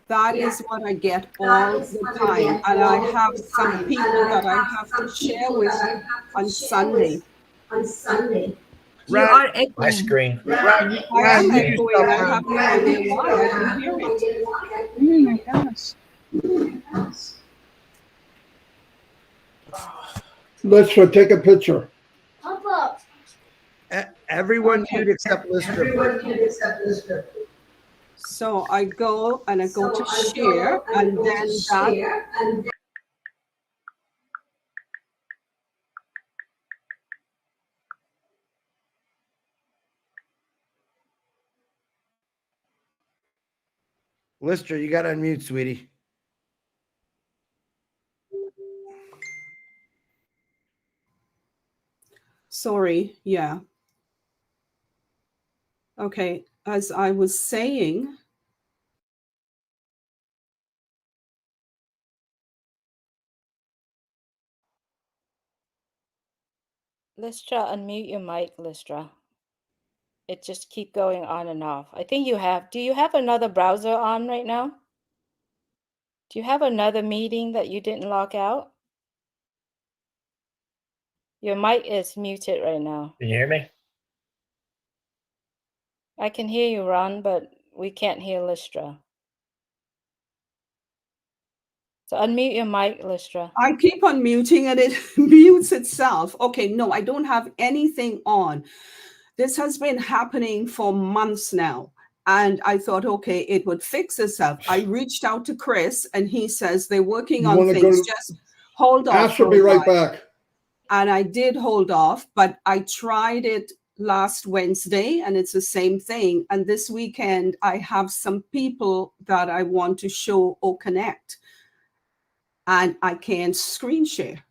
that is what I get all the time. And I have some people that I have to share with on Sunday. You are My echoing. screen. I am echoing. I have no idea why. I can hear it. Oh my gosh. Let's take a picture. Everyone should accept Lister. So I go and I go to share, and then that. Lister, you got to unmute, sweetie. Sorry. Yeah. Okay. As I was saying, Listra, unmute your mic, Listra. It just keep going on and off. I think you have. Do you have another browser on right now? Do you have another meeting that you didn't log out? Your mic is muted right now. Can you hear me? I can hear you, Ron, but we can't hear Listra. So unmute your mic, Listra. I keep on muting and it mutes itself. Okay, no, I don't have anything on. This has been happening for months now. And I thought, okay, it would fix itself. I reached out to Chris and he says they're working on things. Just hold off. Ash will be right back. And I did hold off, but I tried it last Wednesday and it's the same thing. And this weekend, I have some people that I want to show or connect. And I can't screen share.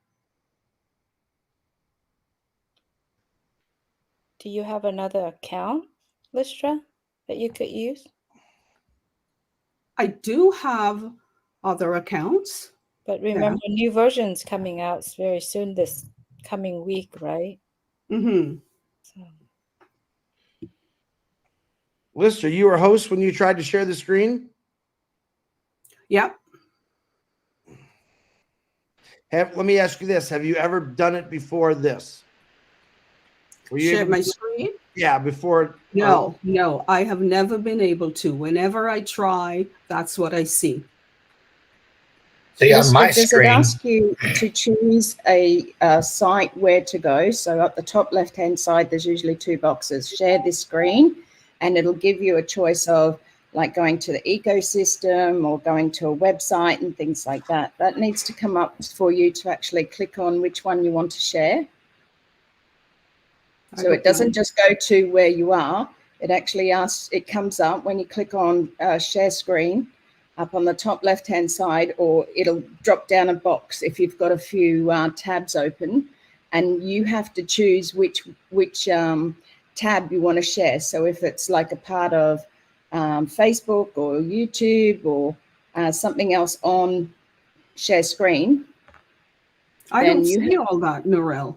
Do you have another account, Listra, that you could use? I do have other accounts. But remember, new versions coming out very soon this coming week, right? Mm-hmm. So. Lister, you were host when you tried to share the screen? Yep. Let me ask you this. Have you ever done it before this? Share my screen? Yeah, before. No, no, I have never been able to. Whenever I try, that's what I see. See, on my does screen, it ask you to choose a site where to go? So at the top left-hand side, there's usually two boxes. Share this screen, and it'll give you a choice of like going to the ecosystem or going to a website and things like that. That needs to come up for you to actually click on which one you want to share. So it doesn't just go to where you are. It actually asks, it comes up when you click on share screen up on the top left-hand side, or it'll drop down a box if you've got a few tabs open, and you have to choose which tab you want to share. So if it's like a part of Facebook or YouTube or something else on share screen. I don't see all that, Norel.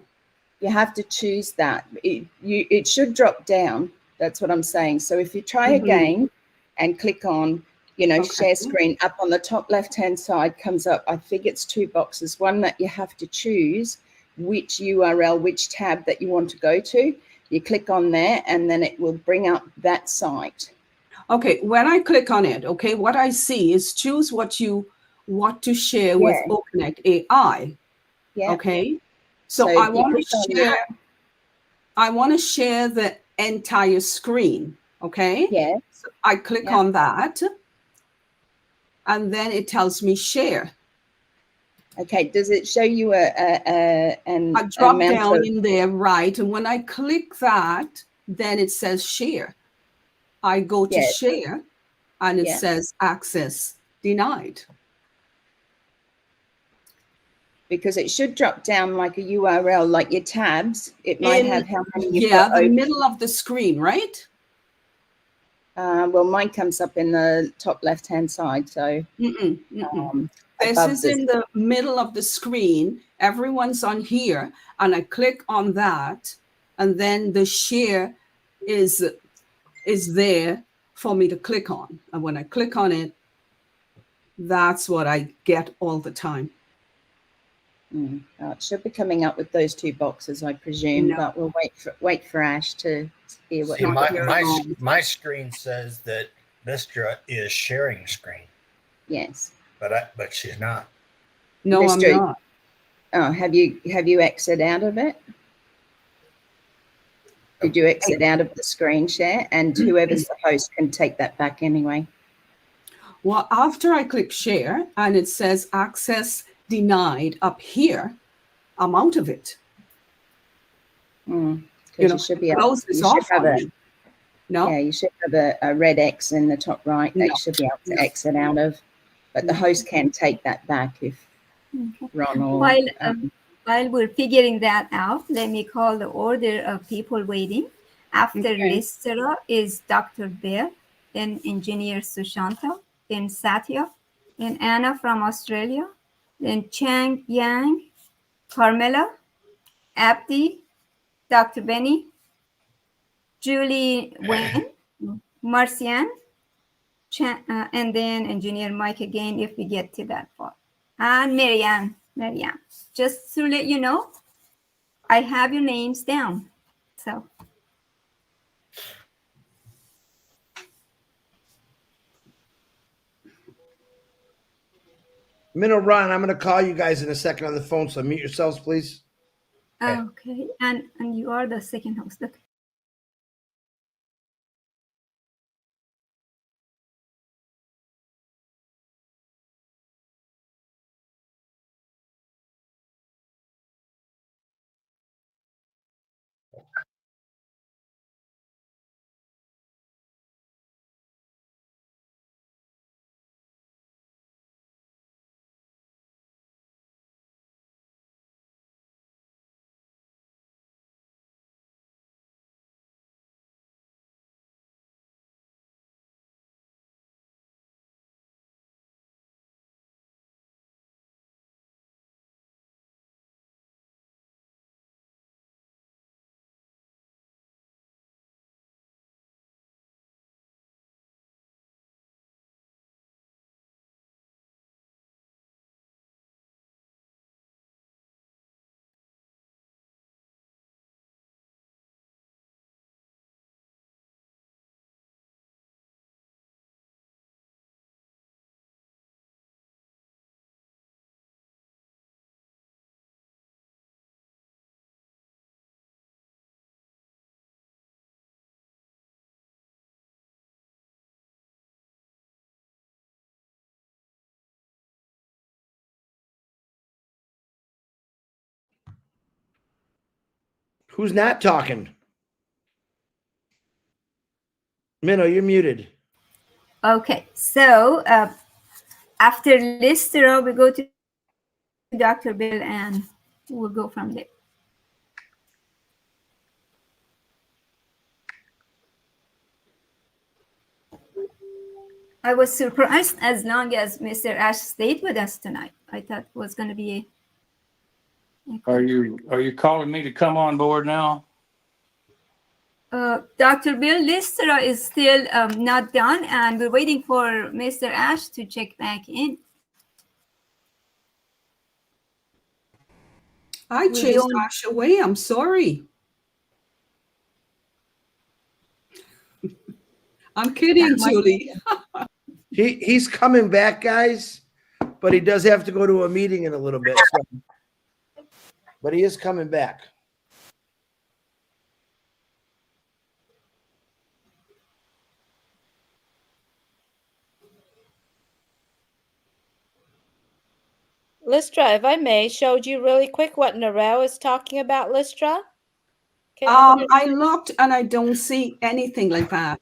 You have to choose that. It should drop down. That's what I'm saying. So if you try again and click on, share screen, up on the top left-hand side comes up, I think it's two boxes. One that you have to choose which URL, which tab that you want to go to. You click on there and then it will bring up that site. Okay, when I click on it, okay, what I see is choose what you want to share with OpenConnect AI. Yeah. Okay. So I want to share the entire screen. Okay. Yeah. So I click on that, and then it tells me share. Okay. Does it show you a drop down in there, right? And when I click that, then it says share. I go to share, and it says access denied. Because it should drop down like a URL, like your tabs. It might have how many you've got the open. middle of the screen, right? Well, mine comes up in the top left-hand side. So this is in the middle of the screen. Everyone's on here, and I click on that, and then the share is there for me to click on. And when I click on it, that's what I get all the time. It should be coming up with those two boxes, I presume, but we'll wait for Ash to hear what. See, my screen says that Mistra is sharing screen. Yes, but she's not. No, Mistra, I'm not. Oh, have you exited out of it? Did you exit out of the screen share? And whoever's the host can take that back anyway. Well, after I click share and it says access denied up here, I'm out of it. You should be able, you should have a red X in the top right that you should be able to exit out of, but the host can take that back if Ron or While we're figuring that out, let me call the order of people waiting. After Listera is Dr. Bill, then Engineer Sushanta, then Satya, then Anna from Australia, then Chang Yang, Carmela, Abdi, Dr. Benny, Julie Wen, Marcian, and then Engineer Mike again if we get to that part. And Marianne. Just to let you know, I have your names down. So. Minnow, Ron, I'm going to call you guys in a second on the phone, so mute yourselves, please. Okay, and you are the second host. Okay. Who's not talking? Minnow, you're muted. Okay, so after Listero, we go to Dr. Bill and we'll go from there. I was surprised as long as Mr. Ash stayed with us tonight. I thought it was going to be Are you calling me to come on board now? Dr. Bill Listera is still not done, and we're waiting for Mr. Ash to check back in. I chased Ash away. I'm sorry. I'm kidding, Julie. He's coming back, guys, but he does have to go to a meeting in a little bit. So. But he is coming back. Lystra, if I may, showed you really quick what Narelle is talking about, Lystra? I looked and I don't see anything like that.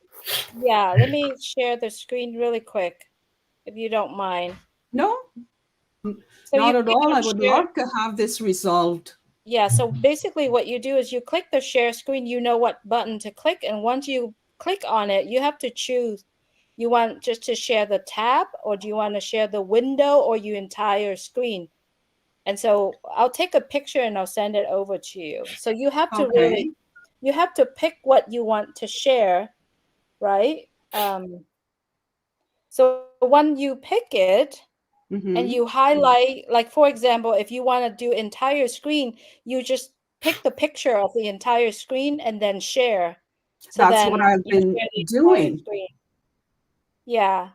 Yeah, let me share the screen really quick, if you don't mind. No, so not at all. I would love to have this resolved. Yeah, so basically what you do is you click the share screen, you know what button to click, and once you click on it, you have to choose. You want just to share the tab, or do you want to share the window or your entire screen? And so I'll take a picture and I'll send it over to you. So you have to really, you have to pick what you want to share, right? So when you pick it, and you highlight, like, for example, if you want to do entire screen, you just pick the picture of the entire screen and then share. So that's then what I've been doing. Yeah.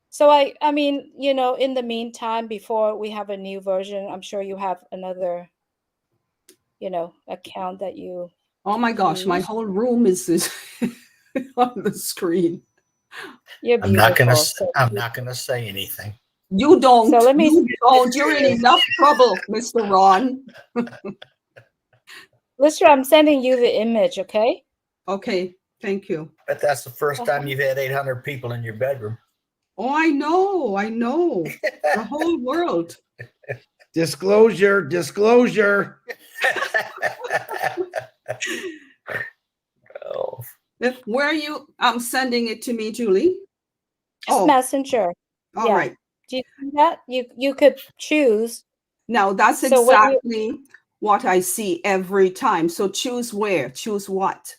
So I mean, you know, in the meantime, before we have a new version, I'm sure you have another, you know, account that you. Oh my gosh, my whole room is on the screen. You're I'm not gonna say anything. You don't. So let me. You don't. You're in enough trouble, Mr. Ron. Lystra, I'm sending you the image, okay? Okay, thank you. But that's the first time you've had 800 people in your bedroom. Oh, I know. The whole world. Disclosure. Disclosure. Oh. Where are you sending it to me, Julie? Just Messenger. All Yeah. right. Do you see that? You could choose. Now that's So when you- exactly what I see every time. So choose where? Choose what?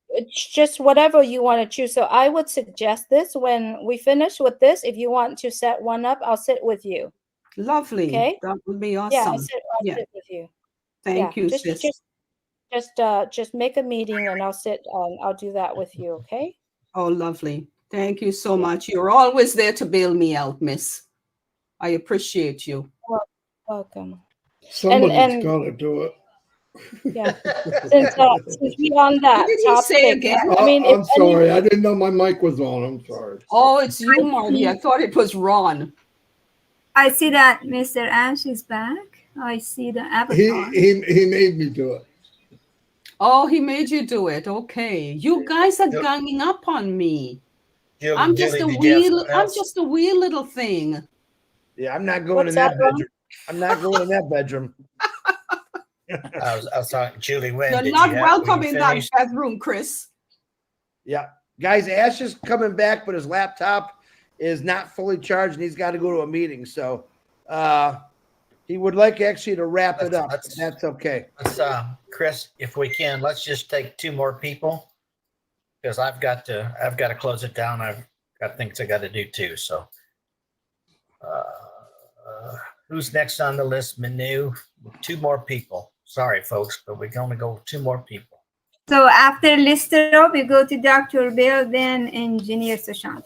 It's just whatever you want to choose. So I would suggest this when we finish with this. If you want to set one up, I'll sit with you. Lovely. Okay. That would be Yeah, awesome. I'll sit with you. Thank you, sis. Just make a meeting and I'll sit. I'll do that with you. Okay. Oh, lovely. Thank you so much. You're always there to bail me out, miss. I appreciate you. Welcome. Somebody's got to do it. Yeah. Since we're on that What did he say topic, again? I mean, I'm sorry. I didn't know my mic was on. I'm sorry. Oh, it's you, Marty. I thought it was Ron. I see that Mr. Ash is back. I see the avatar. He made me do it. Oh, he made you do it. Okay. You guys are ganging up on me. I'm just a wee little thing. Yeah, I'm not going in that bedroom. I'm not going in that bedroom. I was talking, Julie. When You're did not you have, welcome were you in that finished? bedroom, Chris. Yeah. Guys, Ash is coming back, but his laptop is not fully charged and he's got to go to a meeting. So he would like actually to wrap it up. That's okay. Let's, Chris, if we can, let's just take 2 more people because I've got to close it down. I've got things I got to do too. So who's next on the list? Manu, 2 more people. Sorry, folks, but we can only go 2 more people. So after Lister, we go to Dr. Bill, then Engineer Sushant.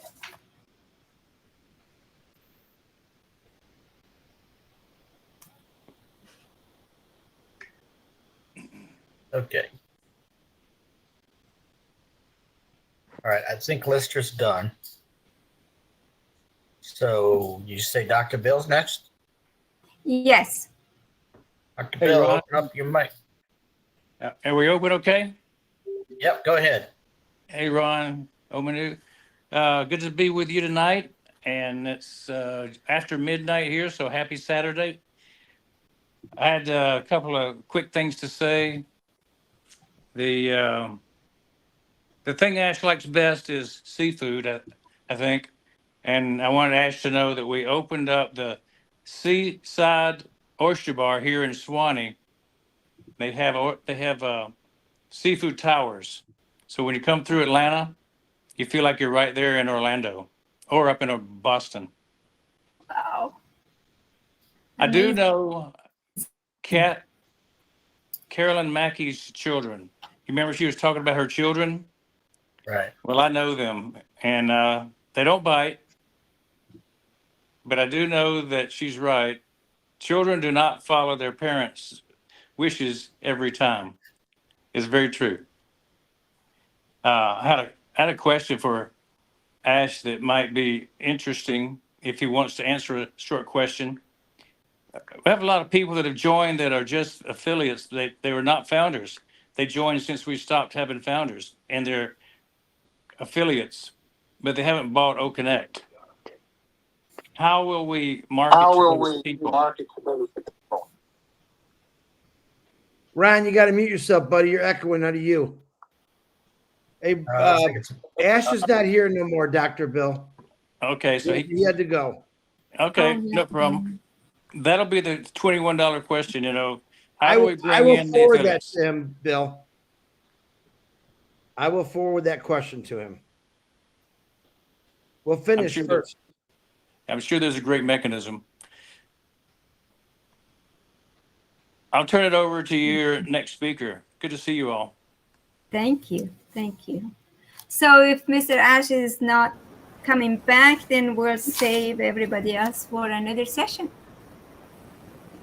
Okay. All right, I think Lister's done. So you say Dr. Bill's next? Yes. Dr. Hey, Bill, Ron. open up your mic. Are we open okay? Yep, go ahead. Hey, Ron, Omanu. Good to be with you tonight. And it's after midnight here, so happy Saturday. I had a couple of quick things to say. The thing Ash likes best is seafood, I think. And I wanted Ash to know that we opened up the Seaside Oyster Bar here in Suwannee. They have seafood towers. So when you come through Atlanta, you feel like you're right there in Orlando or up in Boston. Wow. I do know Carolyn Mackey's children. You remember she was talking about her children? Right. Well, I know them, and they don't bite. But I do know that she's right. Children do not follow their parents' wishes every time. It's very true. I had a question for Ash that might be interesting if he wants to answer a short question. We have a lot of people that have joined that are just affiliates. They were not founders. They joined since we stopped having founders, and they're affiliates, but they haven't bought O Connect. How will we market to those people? Ryan, you got to mute yourself, buddy. You're echoing out of you. Hey, Ash is not here no more, Dr. Bill. Okay, so he had to go. Okay, no problem. That'll be the $21 question, you know. I How do will, we I bring will in the forward that affiliates? to him, Bill. I will forward that question to him. We'll finish first. I'm sure there's a great mechanism. I'll turn it over to your next speaker. Good to see you all. Thank you. Thank you. So if Mr. Ash is not coming back, then we'll save everybody else for another session.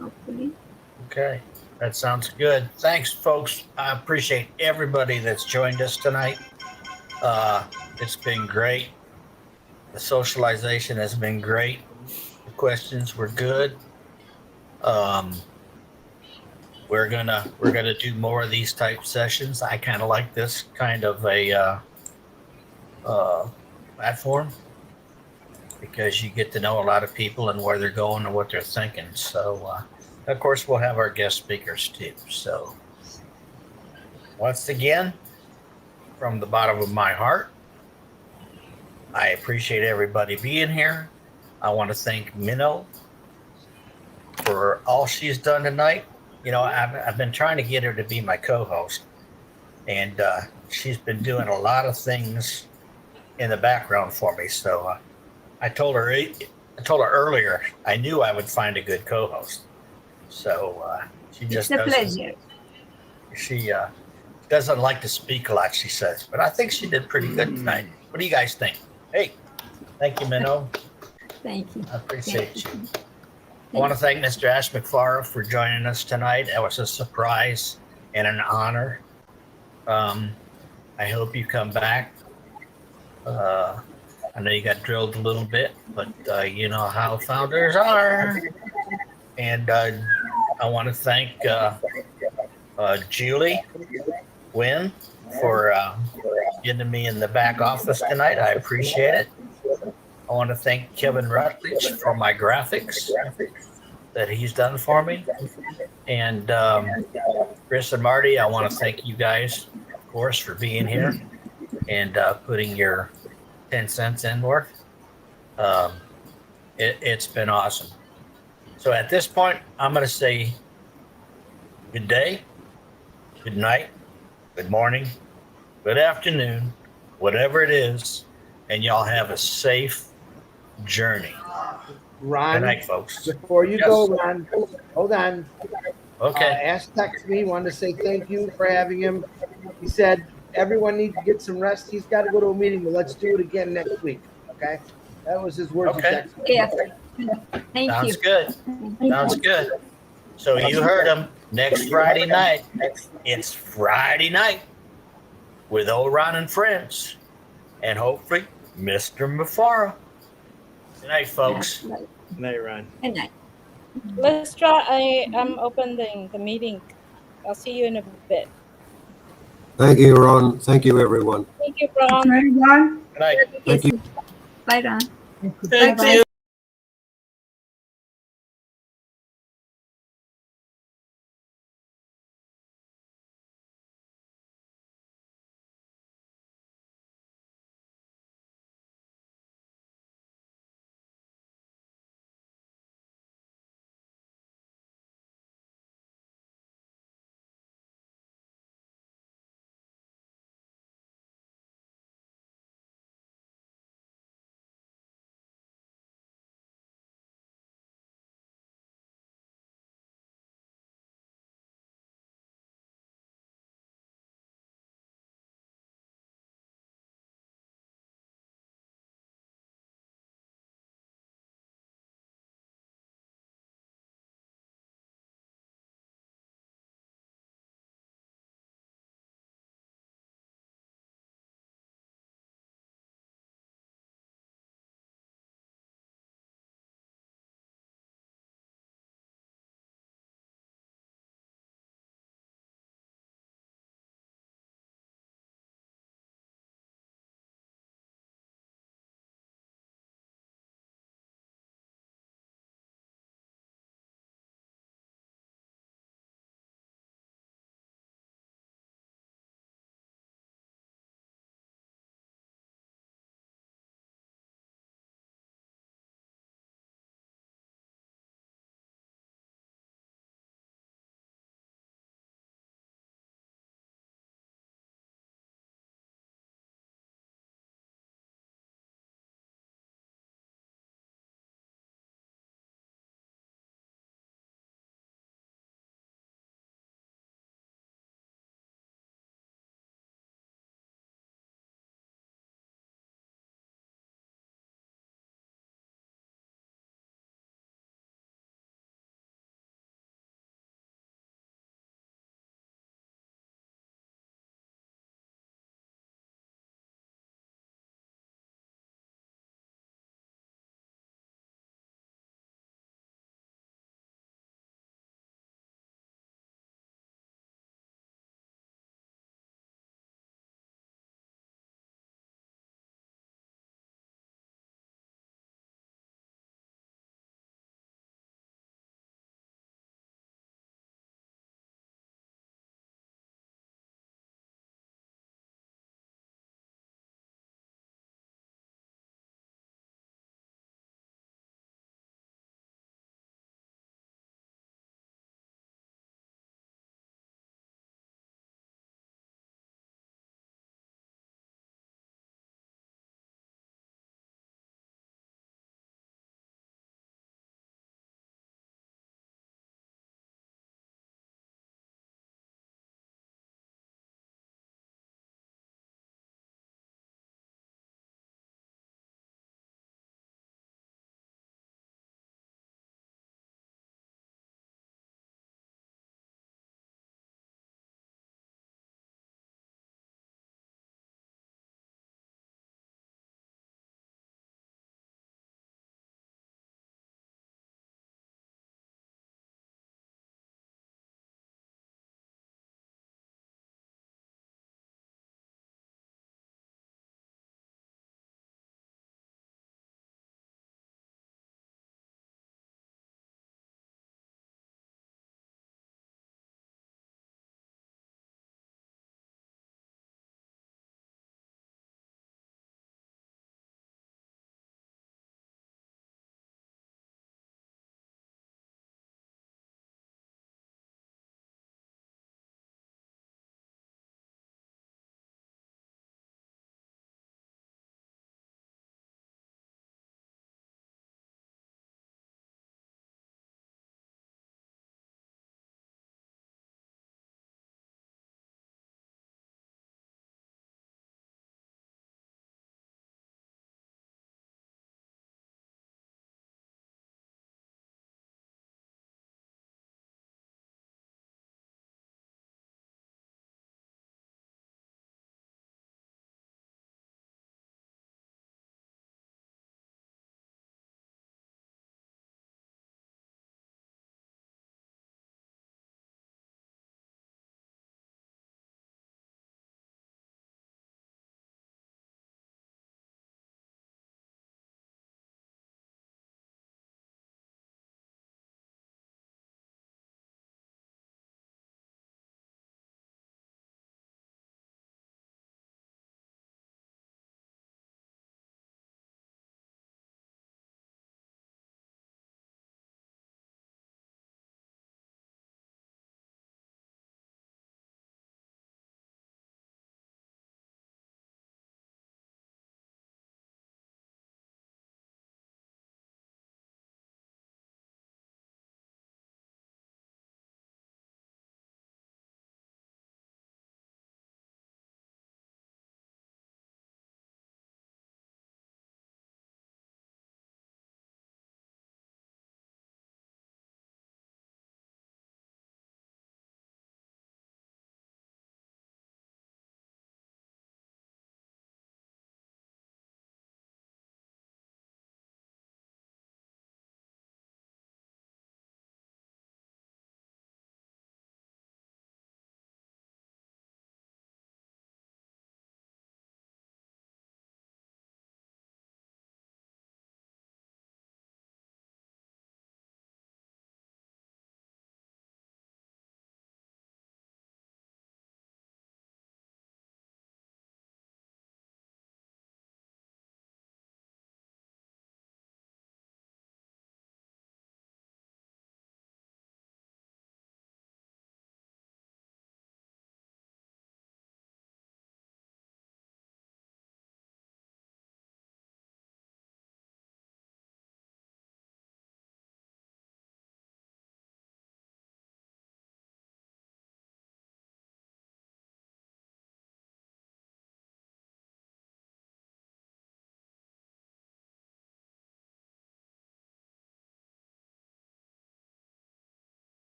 Hopefully. Okay, that sounds good. Thanks, folks. I appreciate everybody that's joined us tonight. It's been great. The socialization has been great. The questions were good. We're gonna do more of these type sessions. I kind of like this kind of a platform because you get to know a lot of people and where they're going and what they're thinking. So Of course, we'll have our guest speakers too. So once again, from the bottom of my heart, I appreciate everybody being here. I want to thank Minnow for all she's done tonight. You know, I've been trying to get her to be my co-host, and she's been doing a lot of things in the background for me. So I told her earlier I knew I would find a good co-host. So she just it's a pleasure. She doesn't like to speak a lot, she says, but I think she did pretty good tonight. What do you guys think? Hey, thank you, Minnow. Thank you. I appreciate you. I want to thank Mr. Ash McFarland for joining us tonight. That was a surprise and an honor. I hope you come back. I know you got drilled a little bit, but you know how founders are. And I want to thank Julie Wynn for getting me in the back office tonight. I appreciate it. I want to thank Kevin Rutledge for my graphics that he's done for me. And Chris and Marty, I want to thank you guys, of course, for being here and putting your 10 cents in worth. It's been awesome. So at this point, I'm going to say good day, good night, good morning, good afternoon, whatever it is, and y'all have a safe journey. Ron, good night, folks. Before you go, Ron, hold on. Okay. Ash texted me, wanted to say thank you for having him. He said everyone needs to get some rest. He's got to go to a meeting, but let's do it again next week. Okay? That was his words. Okay. Yeah. Thank Sounds you. good. Sounds good. So you heard him. Next Friday night. It's Friday night with old Ron and friends, and hopefully Mr. MUFAREH. Good night, folks. Good night, Ron. Good night. Let's try. I'm opening the meeting. I'll see you in a bit. Thank you, Ron. Thank you, everyone. Thank you, Ron. Good night. Thank you. Bye, Ron. Thank you.